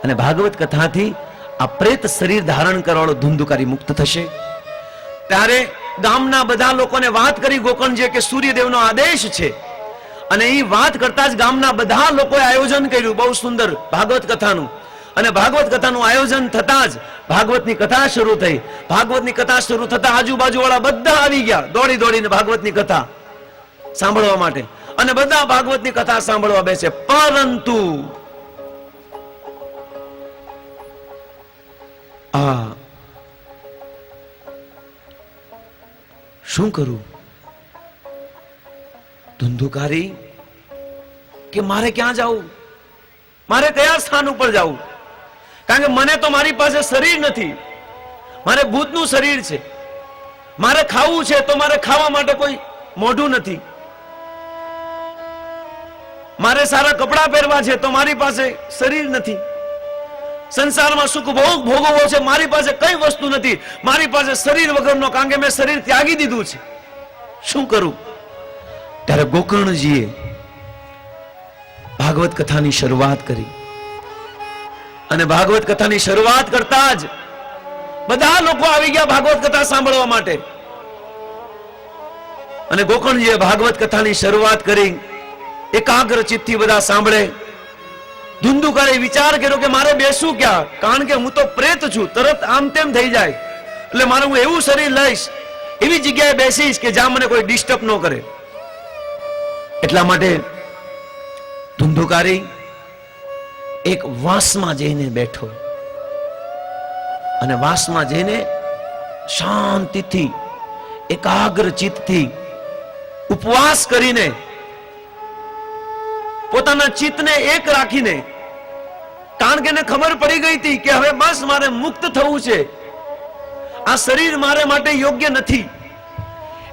S1: અને ભાગવત કથાથી આ પ્રેત શરીર ધારણ કરવાળો ધુંધુકારી મુક્ત થશે. ત્યારે ગામના બધા લોકોને વાત કરી ગોકર્ણજીએ કે સૂર્યદેવનો આદેશ છે. અને એ વાત કરતા જ ગામના બધા લોકોએ આયોજન કર્યું બહુ સુંદર ભાગવત કથાનું. અને ભાગવત કથાનું આયોજન થતા જ ભાગવતની કથા શરૂ થઈ. ભાગવતની કથા શરૂ થતા આજુબાજુ વાળા બધા આવી ગયા દોડી દોડીને ભાગવતની કથા સાંભળવા માટે. અને બધા ભાગવતની કથા સાંભળવા બેસે. પરંતુ આ શું કરું? ધુંધુકારી કે મારે ક્યાં જવું, મારે કયા સ્થાન ઉપર જવું? કારણ કે મને તો મારી પાસે શરીર નથી, મારે ભૂતનું શરીર છે. મારે ખાવું છે તો મારે ખાવા માટે કોઈ મોઢું નથી. મારે સારા કપડાં પહેરવા છે તો મારી પાસે શરીર નથી. સંસારમાં સુખ ભોગવવો છે, મારી પાસે કઈ વસ્તુ નથી. મારી પાસે શરીર વગરનો, કારણ કે મેં શરીર ત્યાગી દીધું છે. શું કરું? ત્યારે ગોકર્ણજીએ ભાગવત કથાની શરૂઆત કરી. અને ભાગવત કથાની શરૂઆત કરતા જ બધા લોકો આવી ગયા ભાગવત કથા સાંભળવા માટે. અને ગોકર્ણજીએ ભાગવત કથાની શરૂઆત કરી. એકાગ્ર ચિત્તથી બધા સાંભળે. ધુંધુકારે વિચાર કર્યો કે મારે બેસું ક્યાં, કારણ કે હું તો પ્રેત છું, તરત આમ તેમ થઈ જાય. એટલે મારે હું એવું શરીર લઈશ, એવી જગ્યાએ બેસીશ કે જ્યાં મને કોઈ ડિસ્ટર્બ ન કરે. એટલા માટે ધુંધુકારી એક વાંસમાં જઈને બેઠો. અને વાંસમાં જઈને શાંતિથી એકાગ્ર ચિત્તથી ઉપવાસ કરીને પોતાના ચિત્તને એક રાખીને, કારણ કે એને ખબર પડી ગઈ હતી કે હવે બસ મારે મુક્ત થવું છે, આ શરીર મારે માટે યોગ્ય નથી.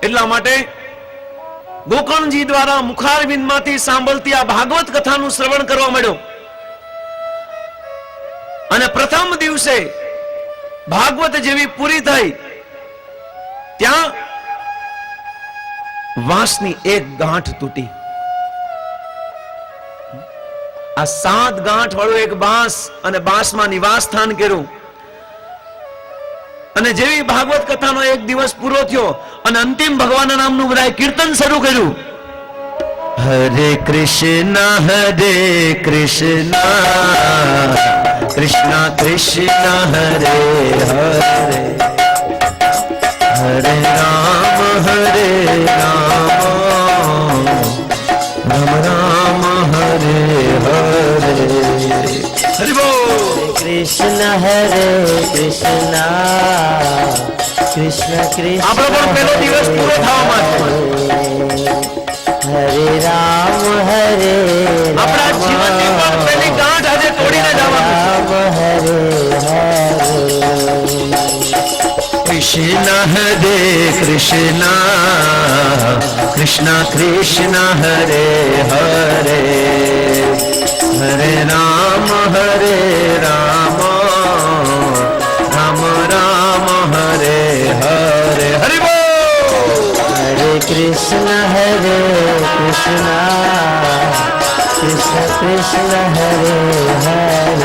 S1: એટલા માટે ગોકર્ણજી દ્વારા મુખારવિંદમાંથી સાંભળતી આ ભાગવત કથાનું શ્રવણ કરવા મળ્યો. અને પ્રથમ દિવસે ભાગવત જેવી પૂરી થઈ ત્યાં વાંસની એક ગાંઠ તૂટી. આ 7 ગાંઠ વાળું એક બાંસ, અને બાંસમાં નિવાસ સ્થાન કર્યું. અને જેવી ભાગવત કથાનો એક દિવસ પૂરો થયો અને અંતિમ ભગવાનના નામનું બધાએ કીર્તન શરૂ કર્યું. હરે કૃષ્ણ કૃષ્ણ કૃષ્ણ હરે હરે, હરે રામ રામ રામ હરે હરે. હરિ બોલ.
S2: કૃષ્ણ હરે કૃષ્ણ કૃષ્ણ કૃષ્ણ
S1: આપણો પણ પહેલો દિવસ પૂરો થવામાં છે.
S2: હરે રામ
S1: આપણા જીવનની પણ પહેલી ગાંઠ આજે તોડીને જવાનું છે.
S2: હરે
S1: કૃષ્ણ હરે કૃષ્ણ કૃષ્ણ કૃષ્ણ હરે હરે, હરે રામ રામ રામ હરે હરે. હરિ બોલ.
S2: હરે કૃષ્ણ કૃષ્ણ કૃષ્ણ કૃષ્ણ હરે હરે,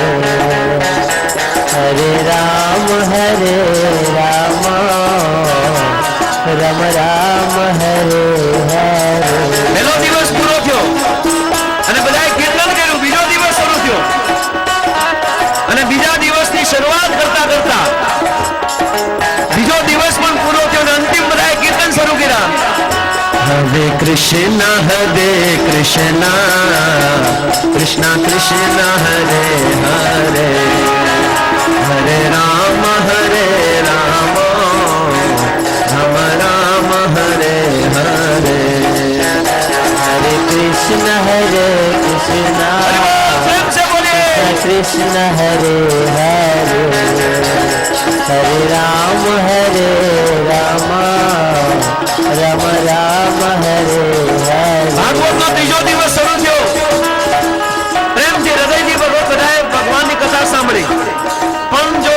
S2: હરે રામ રામ રામ હરે હરે.
S1: પહેલો દિવસ પૂરો થયો અને બધાએ કીર્તન કર્યું. બીજો દિવસ શરૂ થયો અને બીજા દિવસની શરૂઆત કરતા કરતા બીજો દિવસ પણ પૂરો થયો અને અંતિમ બધાએ કીર્તન શરૂ કર્યા. હરે કૃષ્ણ કૃષ્ણ કૃષ્ણ કૃષ્ણ હરે હરે, હરે રામ રામ રામ હરે હરે.
S2: હરે કૃષ્ણ કૃષ્ણ
S1: પ્રેમ से बोलिए.
S2: કૃષ્ણ હરે હરે, હરે રામ રામ રામ હરે હરે.
S1: ભાગવતનો ત્રીજો દિવસ શરૂ થયો. પ્રેમથી હૃદયથી બધાએ ભગવાનની કથા સાંભળી. પણ જો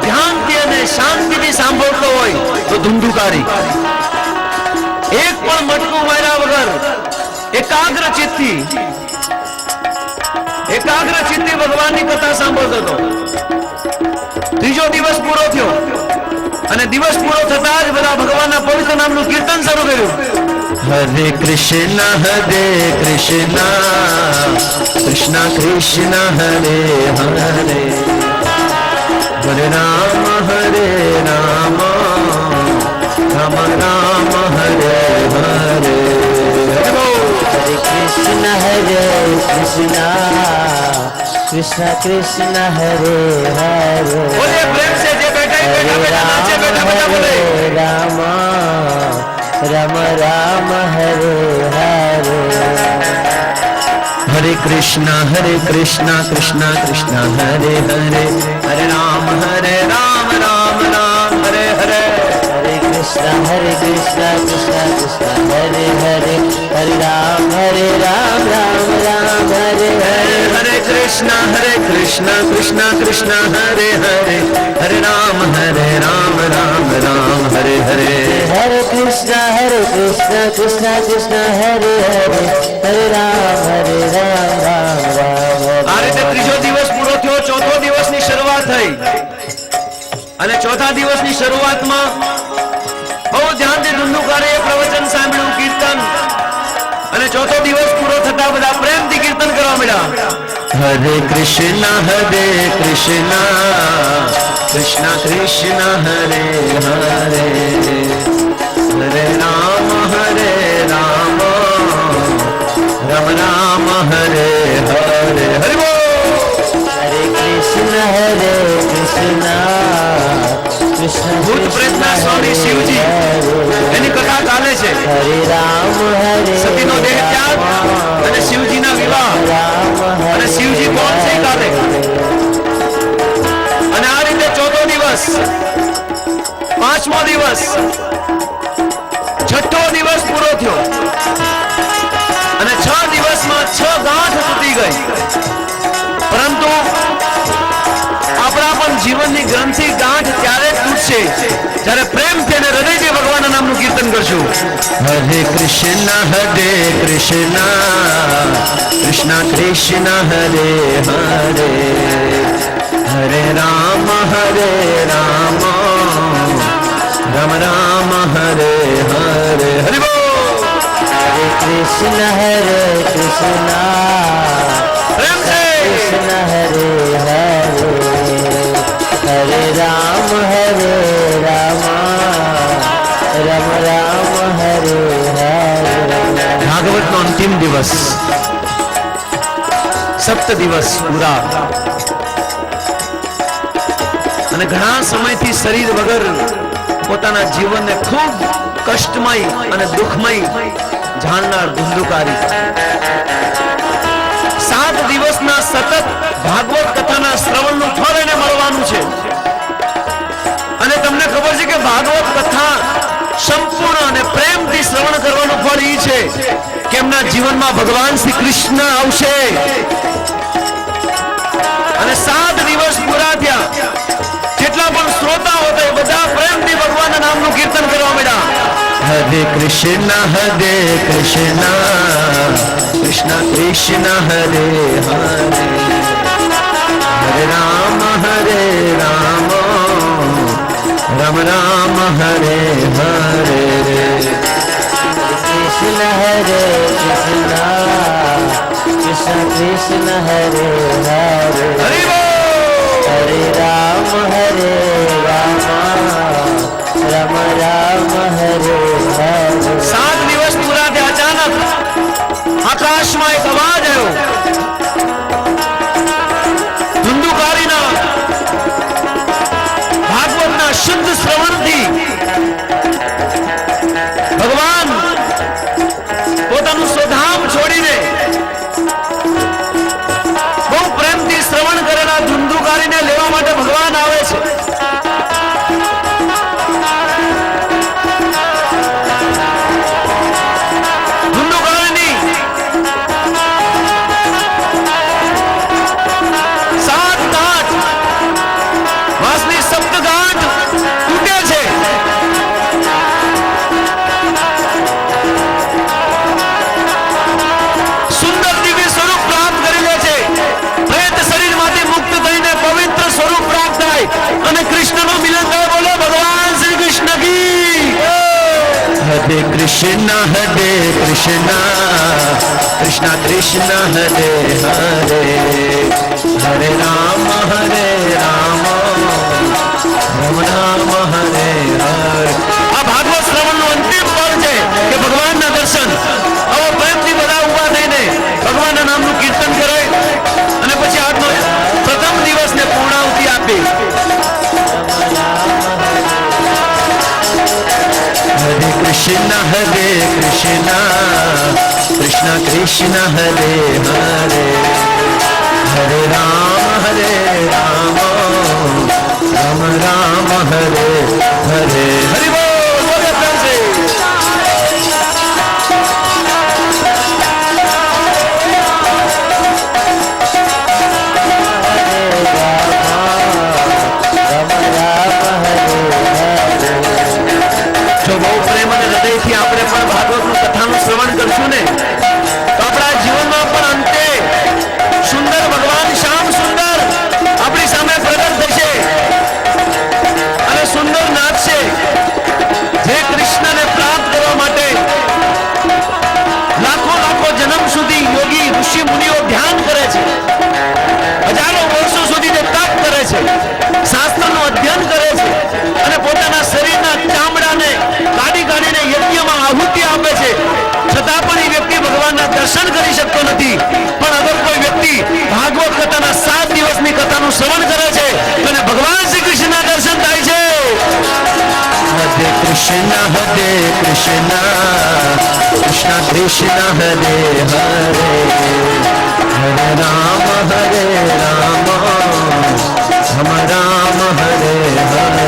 S1: ધ્યાનથી અને શાંતિથી સાંભળતો હોય તો ધુંધુકારી એક પણ મટકું માર્યા વગર એકાગ્ર ચિત્તથી ભગવાનની કથા સાંભળતો હતો. ત્રીજો દિવસ પૂરો થયો અને દિવસ પૂરો થતા જ બધા ભગવાનના પવિત્ર નામનું કીર્તન શરૂ કર્યું.
S2: હરે કૃષ્ણ કૃષ્ણ કૃષ્ણ હરે હરે, હરે રામ રામ રામ હરે હરે. હરે કૃષ્ણ કૃષ્ણ કૃષ્ણ હરે હરે,
S1: બોલે પ્રેમ સે જે બેઠા હે બેઠા બેઠા નાચે બેઠા બેઠા બોલે.
S2: રામ રામ રામ હરે હરે. હરે કૃષ્ણ કૃષ્ણ કૃષ્ણ હરે હરે, હરે રામ રામ રામ હરે હરે. હરે કૃષ્ણ કૃષ્ણ કૃષ્ણ હરે હરે, હરે રામ રામ રામ હરે હરે. હરે કૃષ્ણ કૃષ્ણ કૃષ્ણ હરે હરે, હરે રામ રામ રામ હરે હરે. હરે કૃષ્ણ કૃષ્ણ કૃષ્ણ હરે હરે, હરે રામ રામ રામ.
S1: આ રીતે ત્રીજો દિવસ પૂરો થયો. ચોથો દિવસની શરૂઆત થઈ અને ચોથા દિવસની શરૂઆતમાં બહુ ધ્યાનથી ધુંધુકારે પ્રવચન સાંભળ્યું, કીર્તન. અને ચોથો દિવસ પૂરો થતા બધા પ્રેમથી કીર્તન કરવા મળ્યા.
S2: હરે કૃષ્ણ કૃષ્ણ કૃષ્ણ હરે હરે, હરે રામ રામ રામ હરે હરે. હરે બોલ. હરે કૃષ્ણ કૃષ્ણ
S1: ભૂત પ્રેતના સ્વામી શિવજી એની કથા ચાલે છે.
S2: હરે રામ
S1: સતીનો દેહ ત્યાગ અને શિવજીના વિવાહ. અને શિવજી કોણ છે કાલે. અને આ રીતે ચોથો દિવસ, પાંચમો દિવસ, છઠ્ઠો દિવસ પૂરો થયો અને 6 દિવસમાં 6 ગાંઠ તૂટી ગઈ. પરંતુ આપણા પણ જીવનની ગ્રંથિ ગાંઠ ત્યારે જ તૂટશે જ્યારે પ્રેમથી અને હૃદયથી ભગવાનના નામનું કીર્તન કરશું.
S2: હરે કૃષ્ણ કૃષ્ણ કૃષ્ણ હરે હરે, હરે રામ રામ રામ હરે હરે. હરે બોલ. હરે કૃષ્ણ કૃષ્ણ
S1: પ્રેમ છે.
S2: કૃષ્ણ હરે હરે, હરે રામ રામ રામ હરે હરે. ભાગવતનો અંતિમ દિવસ, સપ્ત દિવસ પૂરા અને ઘણા સમયથી શરીર વગર પોતાના જીવનને ખૂબ કષ્ટમય અને દુઃખમય જાણનાર ધુંધુકારી 7 દિવસના સતત ભાગવત કથાના શ્રવણનું ફળ એને મળવાનું છે. અને તમને ખબર છે કે ભાગવત કથા સંપૂર્ણ અને પ્રેમથી શ્રવણ કરવાનું ફળ એ છે કે એમના જીવનમાં ભગવાન શ્રી કૃષ્ણ આવશે. અને 7 દિવસ પૂરા થયા, જેટલા પણ શ્રોતા હતા એ બધા પ્રેમથી ભગવાનના નામનું કીર્તન કરવા માંડ્યા. હરે કૃષ્ણ કૃષ્ણ કૃષ્ણ હરે હરે, હરે રામ રામ રામ હરે હરે. કૃષ્ણ કૃષ્ણ કૃષ્ણ હરે હરે, હરે રામ રામ રામ હરે હરે. 7 દિવસ પૂરા થયા, અચાનક આકાશમાં એક અવાજ આવ્યો. ધુંધુકારીના ભાગવતના શુદ્ધ શ્રવણથી ભગવાન પોતાનું સ્વધામ છોડીને બહુ પ્રેમથી શ્રવણ કરેલા हरे कृष्णा कृष्णा कृष्णा हरे हरे हरे राम राम राम हरे हरे। आ भागवत श्रवण નું અંતિમ ફળ છે કે ભગવાનના દર્શન આવો પ્રેમથી બધા ઉભા થઈને ભગવાનના નામનું કીર્તન કરે અને પછી આજનો પ્રથમ દિવસને પૂર્ણાહુતિ આપી। हरे कृष्णा कृष्णा कृष्णा हरे हरे हरे राम राम राम हरे हरे। हरि बोल बोले प्रेम से। जो બહુ પ્રેમ અને હૃદયથી આપણે પણ ભાગવતનું કથાનું શ્રવણ કરશું ને તો આપણા જીવનમાં પણ અંતે સુંદર ભગવાન શ્યામ સુંદર આપણી સામે પ્રગટ થશે અને સુંદર નાચશે। જે કૃષ્ણને પ્રાપ્ત કરવા માટે લાખો લાખો જન્મ સુધી યોગી ઋષિ મુનિઓ ધ્યાન કરે છે, હજારો વર્ષો સુધી તે તપ કરે છે, શાસ્ત્રનું અધ્યયન કરે છે અને પોતાના શરીરના ચામડાને કાઢીને યજ્ઞમાં આહુતિ આપે છે, છતાં પણ એ વ્યક્તિ ભગવાનના દર્શન કરી શકતો નથી। પણ અગર કોઈ વ્યક્તિ ભાગવત કથાના 7 દિવસની કથાનું શ્રવણ કરે છે તો એને ભગવાન શ્રી કૃષ્ણના દર્શન થાય છે। હરે કૃષ્ણ કૃષ્ણ કૃષ્ણ હરે હરે હરે રામ રામ હરે હરે।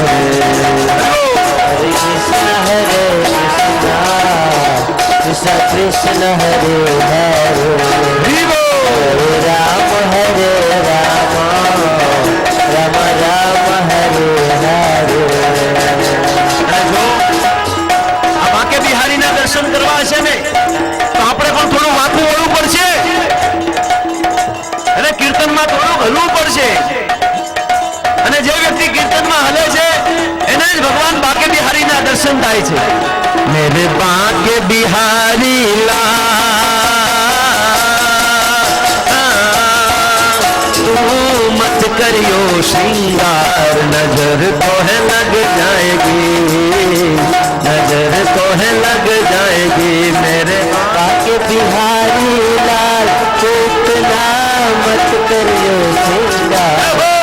S2: कृष्ण कृष्ण हरे हरे हरे राम राम राम हरे हरे। આ બાકે બિહારીના દર્શન કરવા હશે ને તો આપણે પણ થોડું માથું વળવું પડશે અને કીર્તનમાં થોડું હલવું પડશે અને જે વ્યક્તિ કીર્તનમાં હલે છે એને જ ભગવાન બાકે બિહારીના દર્શન થાય છે। मेरे बाके बिहारी तू मत करियो श्रृंगार नजर तो है लग जाएगी नजर तो है लग जाएगी। मेरे बाके बिहारी लाल इतना मत करियो श्रृंगार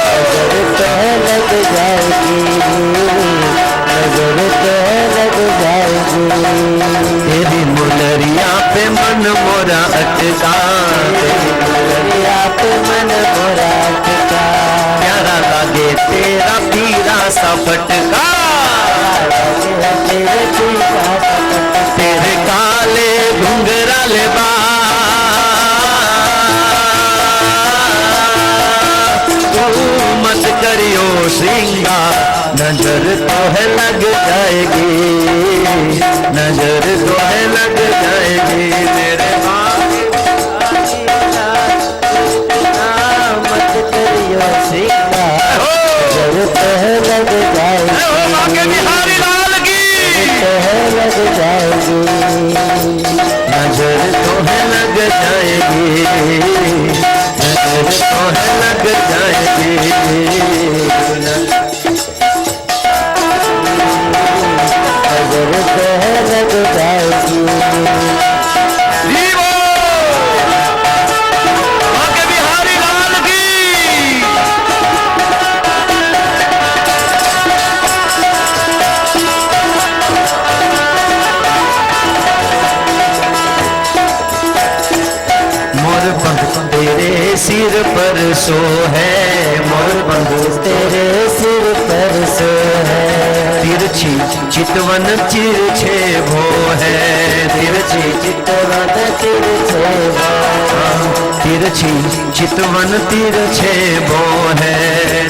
S2: नजर तो है लग जाएगी नजर तो है लग जाएगी। तेरी मुनरिया पे मन मोरा अटका तेरी मुनरिया पे मन मोरा अटका प्यारा लागे तेरा पीरा सा फटका तेरे काले घुंघराले तू मत करियो श्रृंगार नजर तो है लग जाएगी नजर तो है लग जाएगी। मेरे मत करियो श्रृंगार नजर तो है लग जाएगी बिहारी लाल की तो है लग जाएगी नजर तो है लग जाएगी नजर तो है लग जाएगी। लग जाएगी बिहारी लाल की। मोर पंख तेरे सिर पर सो है मोर पंख तेरे सिर पर सो है तिरछी चितवन तिरछे भो है तिरछी चितवन तिरछे भो तिरछी चितवन तिरछे भो है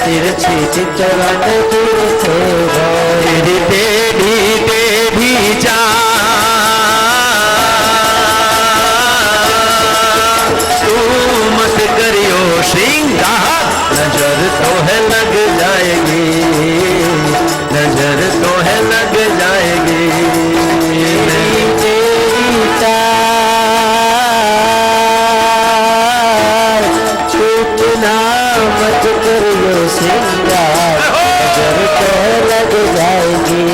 S2: तिरछी चितवन तिरछे भो तेरी टेढ़ी टेढ़ी जा तू मत करियो श्रृंगार नजर तो है लग जाएगी नजर तो है लग जाएगी।
S3: श्रृंगार नजर तो है लग जाएगी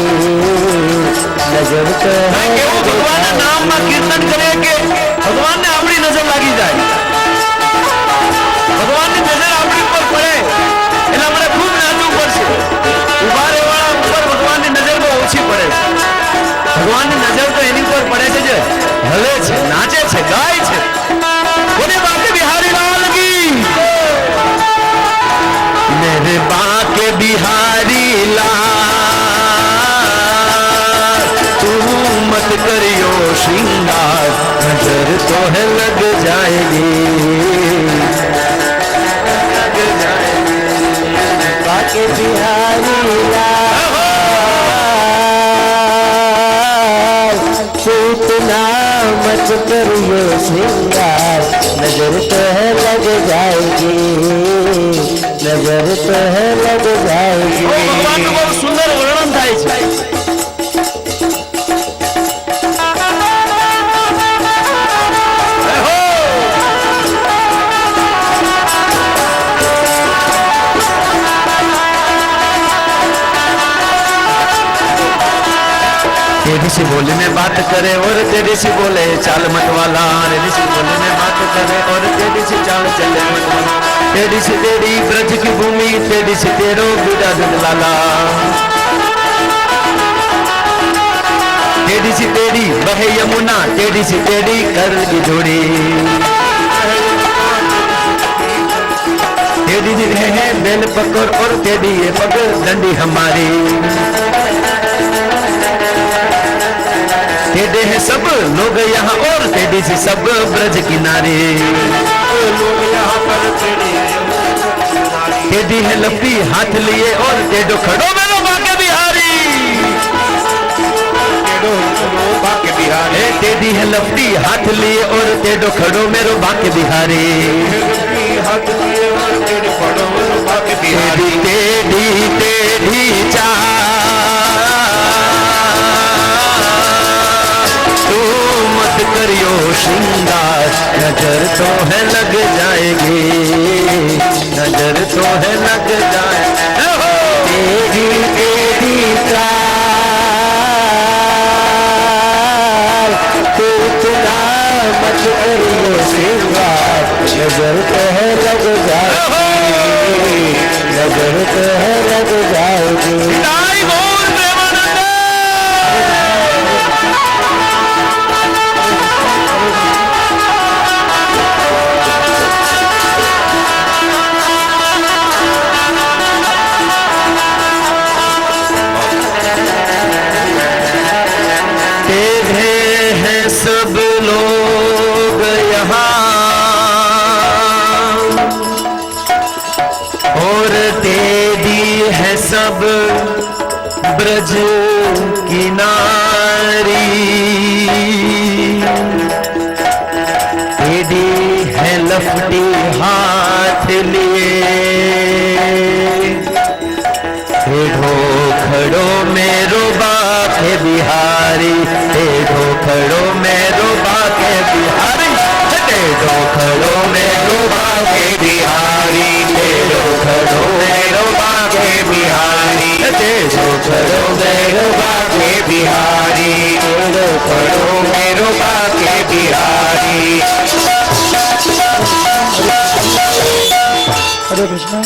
S3: नजर तो है
S1: કેવું ભગવાનના નામમાં કીર્તન કરીએ કે ભગવાનને આપણી નજર લાગી જાય ભગવાનની નજર આપણી ઉપર પડે એટલે આપણે ખૂબ નાચવું પડશે ઉભા રહેવાળા ઉપર ભગવાનની નજર બહુ ઓછી પડે છે ભગવાનની નજર તો એની ઉપર પડે છે જે હલે છે નાચે છે ગાય છે બોલે બાકે બિહારી લાલ કી मेरे बाके बिहारी लाल तू मत करियो श्रृंगार नजर तो है लग जाएगी लग जाएगी
S3: बाके बिहारी लाल तू इतना मत करियो श्रृंगार नजर तो है लग जाएगी नजर तो है लग जाएगी
S1: ભગવાનનું બહુ સુંદર વર્ણન થાય છે तेरी सी बोली में बात करे और तेरी सी बोले चाल मतवाला तेरी सी बोली में बात करे और तेरी सी चाल चले मतवाला तेरी सी तेरी ब्रज की भूमि तेरी सी तेरो बिड़ा लाला तेरी सी तेरी बहे यमुना तेरी सी तेरी कर की जोड़ी तेरी सी है बेल पकड़ और तेरी ये पकड़ डंडी हमारी तेरे हैं सब लोग यहाँ और तेरी सी सब ब्रज किनारे लोग यहाँ पर तेरी है लपी हाथ लिए और तेडो खड़ो मेरो बाके बिहारी बाके बिहारी तेरी है लपटी हाथ लिए और तेडो खड़ो मेरो बाके बिहारी हाथ लिए और तेडो खड़ो मेरो बाके बिहारी तेरी तेरी तू मत करियो श्रृंगार नजर तो है लग जाएगी नजर तो है लग जाए
S3: तेरी तेरी चाल तू इतना मत करियो श्रृंगार नजर तो है लग जाएगी नजर तो है लग जाएगी
S1: सब लोग यहाँ और तेरी है सब ब्रज की नारी तेरी है लपटी हाथ लिए तेढ़ो खड़ो मेरो बाके बिहारी तेढ़ो खड़ो मेरो बाके बिहारी तेढ़ो खड़ो मेरो बाके बिहारी तेढ़ो खड़ो मेरो बाके बिहारी तेढ़ो खड़ो मेरो बाके बिहारी तेढ़ो खड़ो मेरो बाके बिहारी
S3: हरे कृष्ण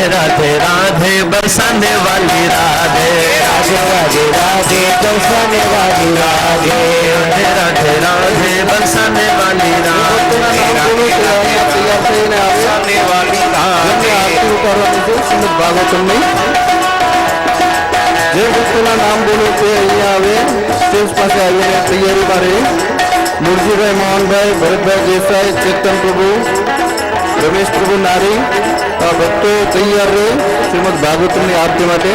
S1: राधे राधे बरसाने वाली राधे
S3: राधे राधे राधे बरसाने वाली राधे
S1: राधे राधे बरसाने वाली राधे
S3: बरसाने वाली राधे आरती उतारવાની છે શ્રીમદ ભાગવતમની જે ભક્તોના નામ બોલો તે અહીંયા આવે સ્ટેજ પાસે આવીને તૈયારીમાં રહે મુરજીભાઈ મોહનભાઈ ભરતભાઈ દેસાઈ ચેતન પ્રભુ રમેશ પ્રભુ નારી આ ભક્તો તૈયાર રહે શ્રીમદ ભાગવતમની આરતી માટે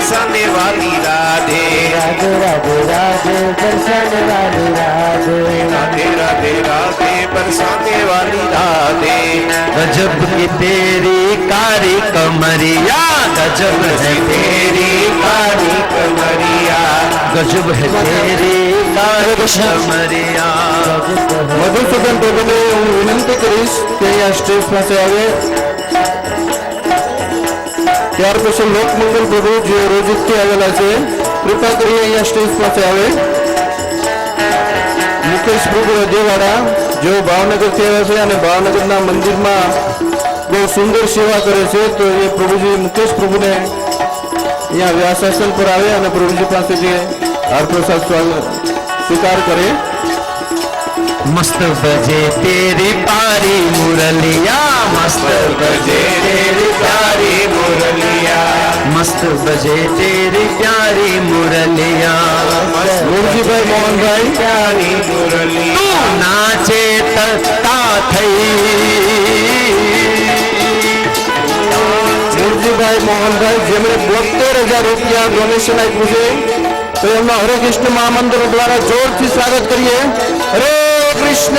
S2: बरसाने वाली राधे
S4: राधे राधे राधे दर्शन वाली राधे
S2: राधे राधे राधे बरसाने वाली राधे
S1: गजब की तेरी कारी कमरिया, गजब है तेरी
S2: कारी कमरिया
S1: गजब है तेरी कारी कमरिया।
S3: મધુસૂદન પ્રભુને હું વિનંતી કરીશ કે અહીંયા સ્ટેજ પાસે આવે. ત્યાર પછી લોકમંગલ પ્રભુ જે રોજિતથી આવેલા છે કૃપા કરી અહીંયા સ્ટેજ પાસે આવે. મુકેશ પ્રભુ રજેવાડા જેઓ ભાવનગરથી આવ્યા છે અને ભાવનગરના મંદિરમાં બહુ સુંદર સેવા કરે છે, તો એ પ્રભુજી મુકેશ પ્રભુને અહીંયા વ્યાસાસન પર આવે અને પ્રભુજી પાસેથી હાર પ્રસાદ સ્વીકાર કરે.
S1: मस्त बजे तेरी पारी मुरलिया, मस्त बजे तेरी प्यारी मुरलिया, मस्त बजे तेरी प्यारी मुरलिया।
S3: ગુરુજીભાઈ મોહનભાઈ
S2: प्यारी मुरलिया
S1: તું નાચે તતા થઈ,
S3: ગુરુજીભાઈ મોહનભાઈ જેમણે 72,000 રૂપિયા ડોનેશન આપ્યું છે, તો એમના હરે કૃષ્ણ મહામંત્ર દ્વારા જોરથી સ્વાગત કરીએ. હરે કૃષ્ણ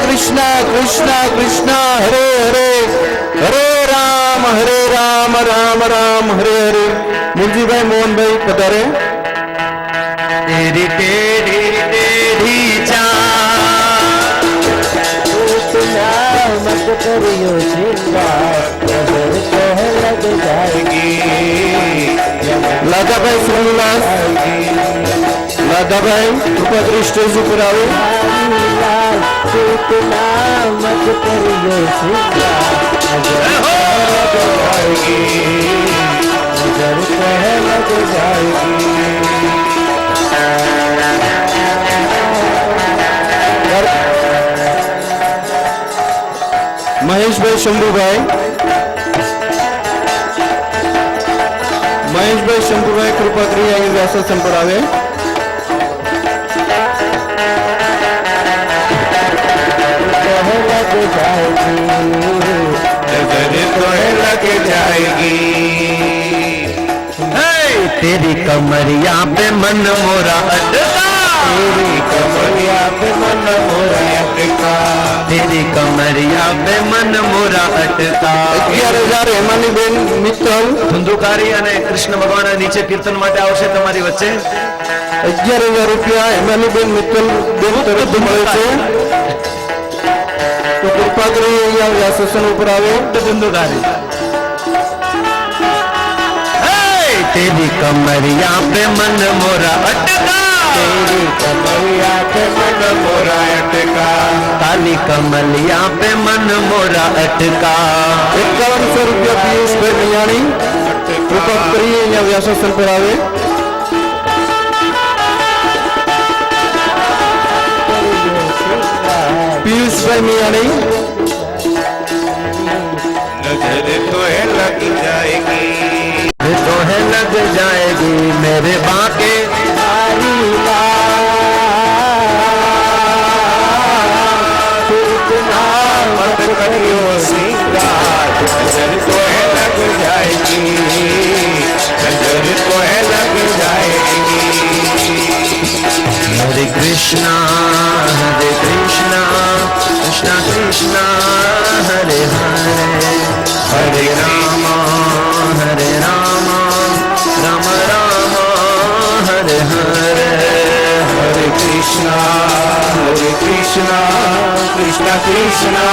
S3: કૃષ્ણ કૃષ્ણ હરે હરે, હરે રામ રામ રામ હરે હરે. મુરજીભાઈ મોહનભાઈ પધારે.
S1: तेरी टेढ़ी टेढ़ी चाल,
S4: इतना मत करियो श्रृंगार नजर तो लग जाएगी
S3: લાદાભાઈ શ્રીનિવાસ, લાદાભાઈ કૃપા કરી સ્ટેજ ઉપર આવે.
S4: लाल इतना मत करियो श्रृंगार नजर तो लग जाएगी नजर तो लग जाएगी
S3: મહેશભાઈ શંભુભાઈ, મહેશભાઈ શંભુભાઈ કૃપા કરી અહીં વ્યાસાસન પર આવે.
S4: लग जाएगी
S2: नजर तो लग जाएगी
S1: तेरी कमरिया पे मन मोरा अटका,
S2: तेरी कमरिया पे मन मोरा अटका,
S1: तेरी कमरिया पे मन मोरा अटका।
S3: 11,000 હેમાનીબેન મિત્તલ,
S1: ધુંધુકારી અને કૃષ્ણ ભગવાન નીચે કીર્તન માટે આવશે તમારી વચ્ચે.
S3: 11,000 રૂપિયા હેમાનીબેન મિત્તલ બેન તરફથી મળે છે, તો કૃપા કરી અહીંયા વ્યાસાસન ઉપર આવે.
S1: ધુંધુકારી तेरी कमरिया पे मन मोरा अटका,
S2: तेरी कमरिया पे मन मोरा अटका,
S1: काली कमलिया पे मन मोरा अटका।
S3: 5100 રૂપિયા પિયુષભાઈ મિયાણી કૃપા કરી અહીંયા વ્યાસાસન પર આવે. પિયુષભાઈ મિયાણી,
S2: नजर तो लग जाएगी
S1: तो है लग जाएगी मेरे बाके
S2: मत करियो श्रृंगार नजर तो लग जाएगी नजर तो लग जाएगी
S1: हरे कृष्णा कृष्णा कृष्णा हरे हरे, हरे राम राम राम हरे हरे,
S2: हरे कृष्णा कृष्णा कृष्णा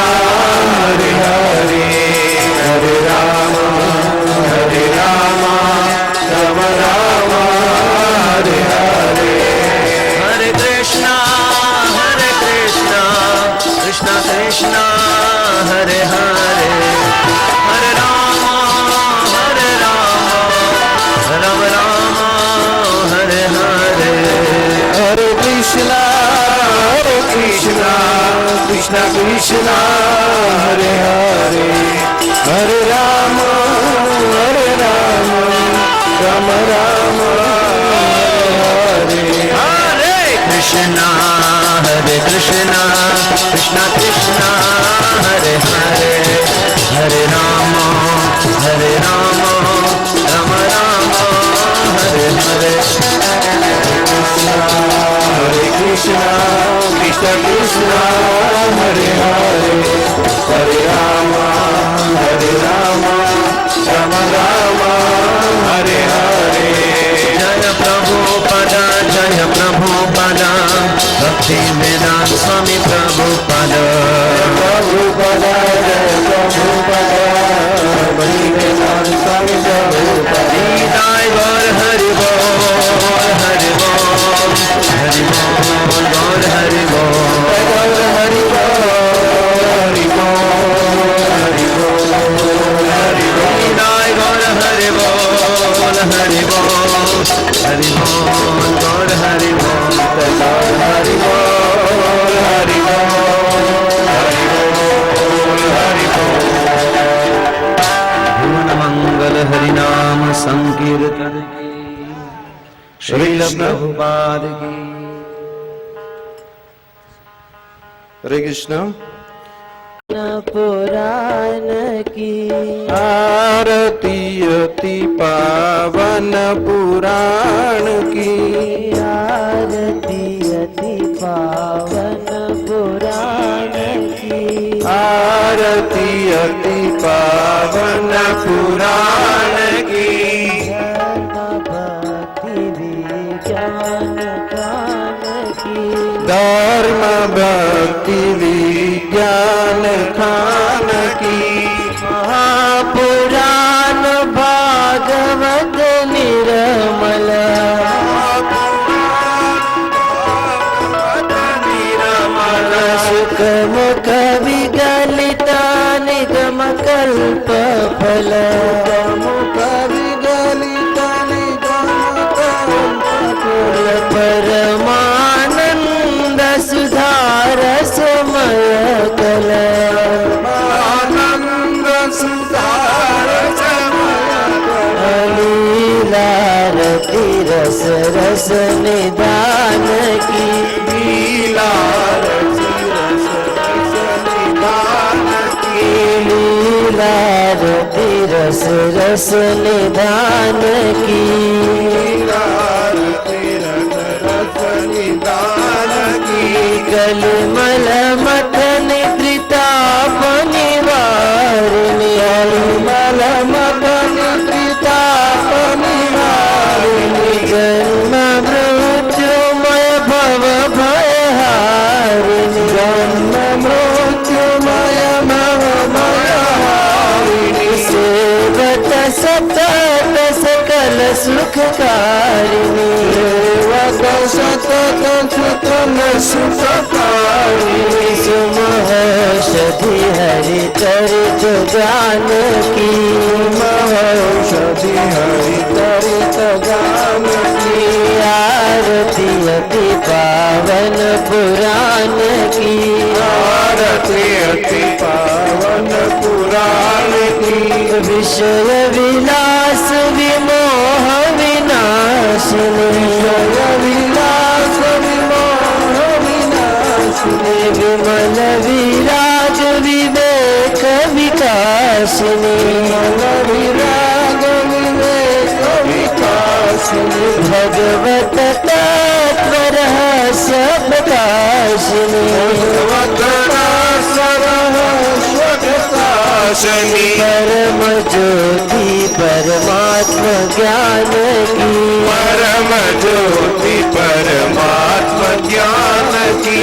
S2: हरे हरे, हरे राम राम राम हरे हरे,
S1: हरे कृष्णा कृष्णा कृष्णा हरे हरे, हरे राम राम राम हरे हरे,
S3: હરે કૃષ્ણ
S2: कृष्णा कृष्णा हरे हरे,
S3: હરે રામ રામ રામ હરે
S1: हरे कृष्णा कृष्णा कृष्णा हरे हरे, हरे राम राम राम
S3: कृष्ण कृष्ण कृष्ण हरे हरे हरे राम राम राम हरे हरे
S1: जय प्रभुपादा जय प्रभुपादा भक्ति वेदांत स्वामी प्रभुपादा
S3: प्रभुपदा जय प्रभुपदा भक्ति वेदांत स्वामी प्रभुपदा
S1: निताय गौर हरि बोल हरि बोल हरि बोल गौर हरि बोल
S3: गौर हरि बोल हरि बोल हरि बोल हरि बोल
S1: निताय गौर हरि बोल हरि बोल हरि बोल गौर हरि बोल
S3: गौर हरि बोल हरि बोल हरि बोल
S1: भुवन मंगल हरि नाम संकीर्तन की श्रील प्रभुपाद की
S3: हरे कृष्ण
S4: पुराण की
S3: आरती अति पावन पुराण की
S4: आरती अति पावन पुराण की
S3: आरती अति पावन पुराण की
S4: धर्म भक्ति विज्ञान खान की
S3: धर्म भक्ति विज्ञान खान की
S4: महापुराण भागवत निर्मल
S3: निर्मल
S4: सुख मुख विगलिता निगम कल्प फल
S3: मुख विगलिता निगम कल्प
S4: परमानंद सुधार समय कल
S3: आनंद सुधार
S4: लीलारती रस रस निदान की लीलारती रस रस निदान की कलमल मथन त्रिताप निवारिणी कलमल मथन त्रिताप निवारिणी जन्म मृत्युमय भव भयहारिणी जन्म मृत्युमय भव भयहारिणी सेवत सतत सकल सुखकारिणी सतत सकल सुखकारिणी सुमहर्षधि हरि चरित गान की
S3: महर्षधि हरि चरित गान की
S4: आरती अति पावन पुराण की
S3: आरती अति पावन पुराण की
S4: विषय विलास विमोह विनाशिनी
S3: विलास विमोह विनाशिनी
S4: विमल विराग विवेक विकासिनी
S3: विराग विवेक विकासिनी
S4: भगवत तत्व रहस्य प्रकाशिनी
S3: शनि
S4: परम ज्योति परमात्म ज्ञान की
S3: परम ज्योति परमात्म ज्ञान की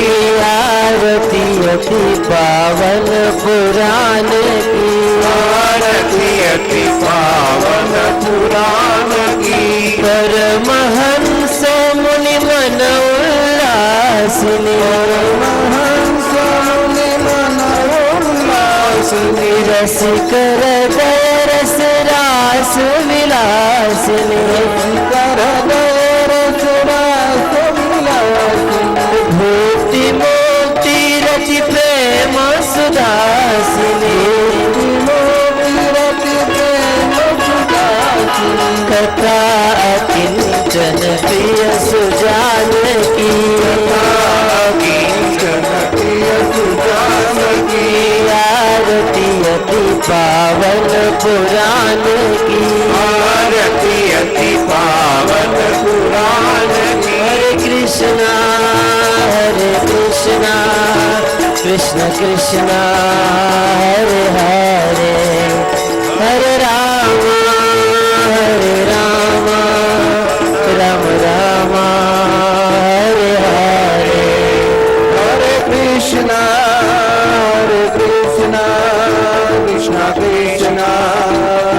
S4: आरती अति पावन पुराण की
S3: आरती अति पावन पुराण की
S4: परमहंस मुनि मन उल्लासिनी
S3: परमहंस मुनि मन उल्लासिनी
S4: रसिक हृदय रस रास विलासिनी भूति मोक्ति रति प्रेम सुदासिनी कथा किंचन प्रिय सुजान की आरती अति पावन पुराण की
S3: आरती अति पावन पुराण की
S4: हरे कृष्णा कृष्ण कृष्ण हरे हरे हरे राम राम राम हरे हरे
S3: हरे कृष्ण कृष्ण कृष्ण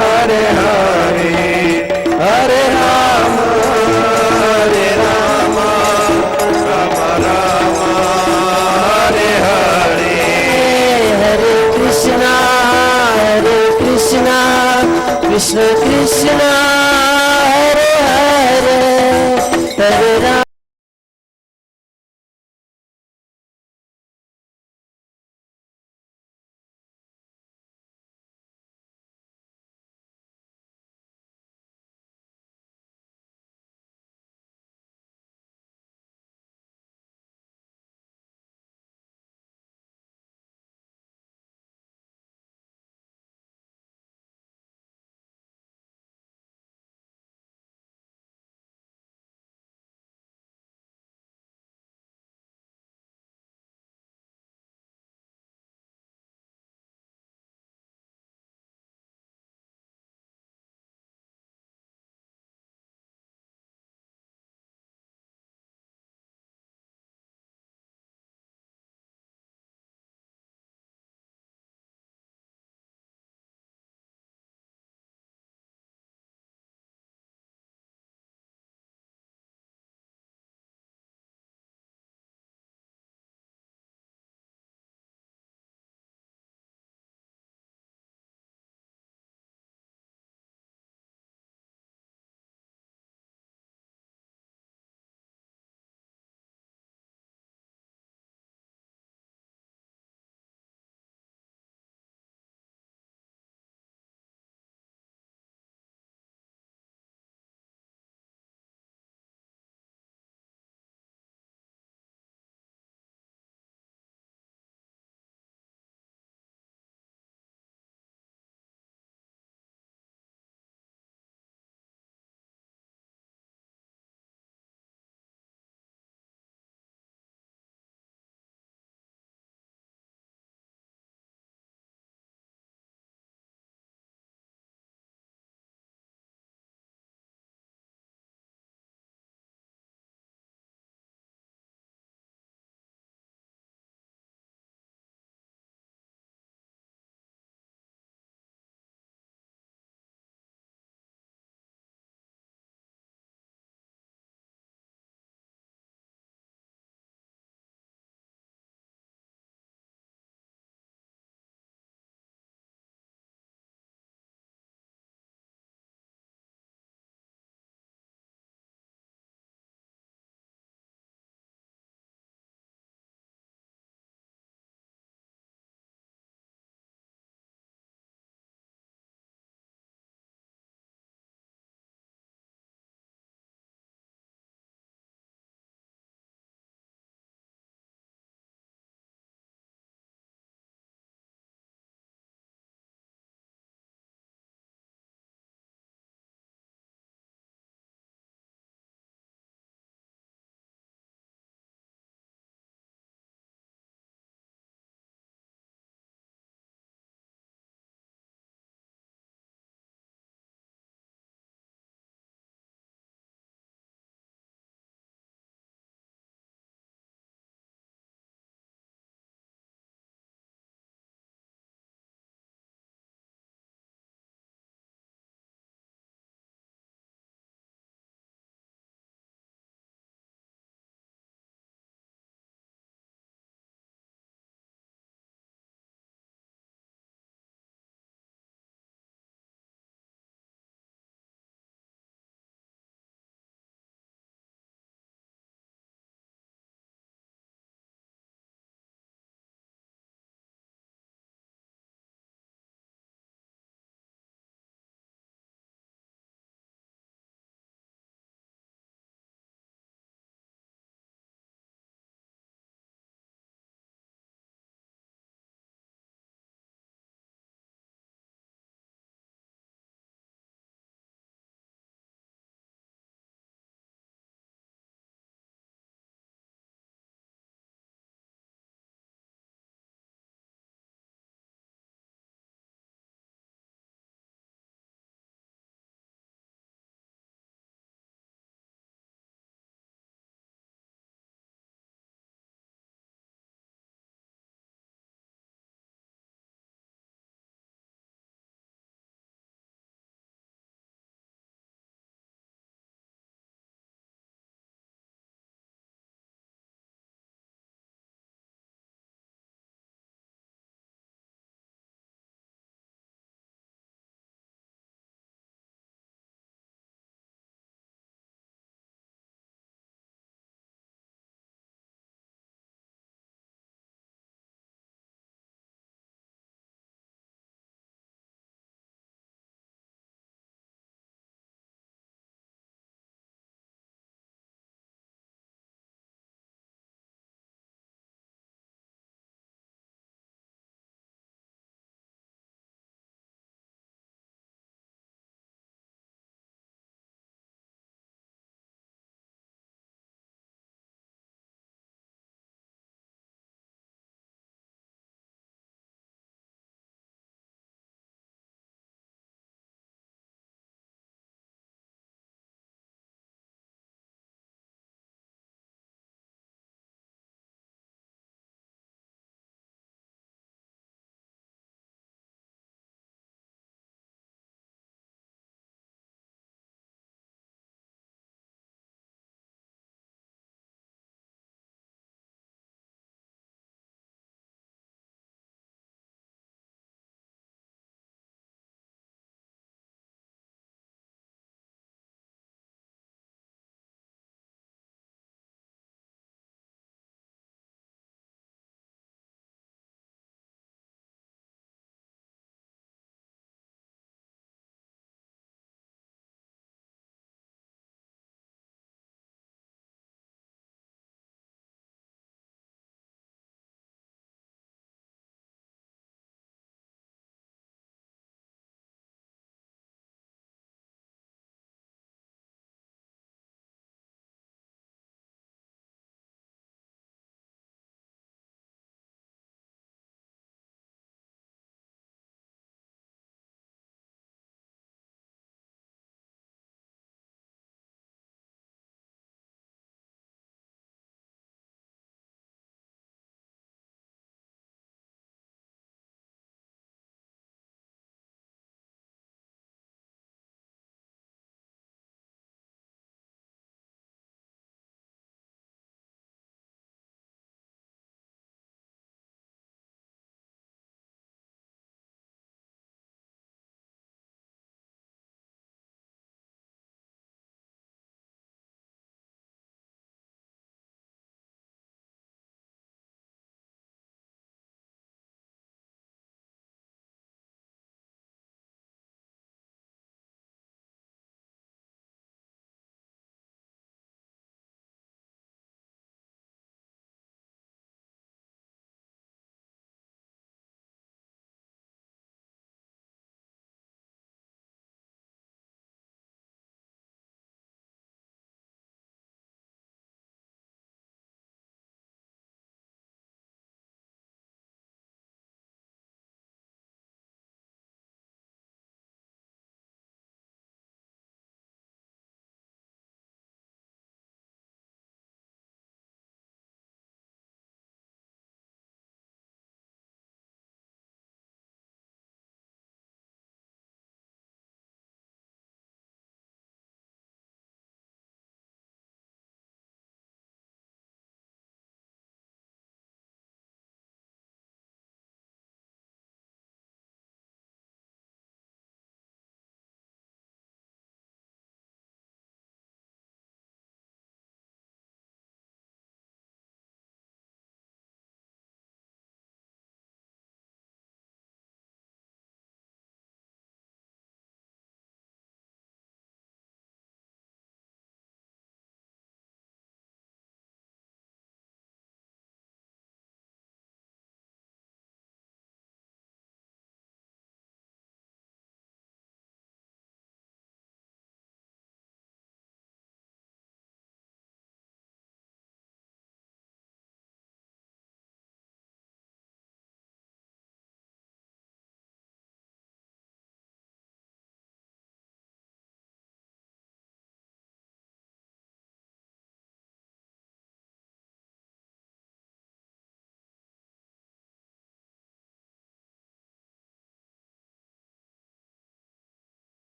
S3: हरे हरे हरे राम राम राम हरे हरे
S4: हरे कृष्ण कृष्ण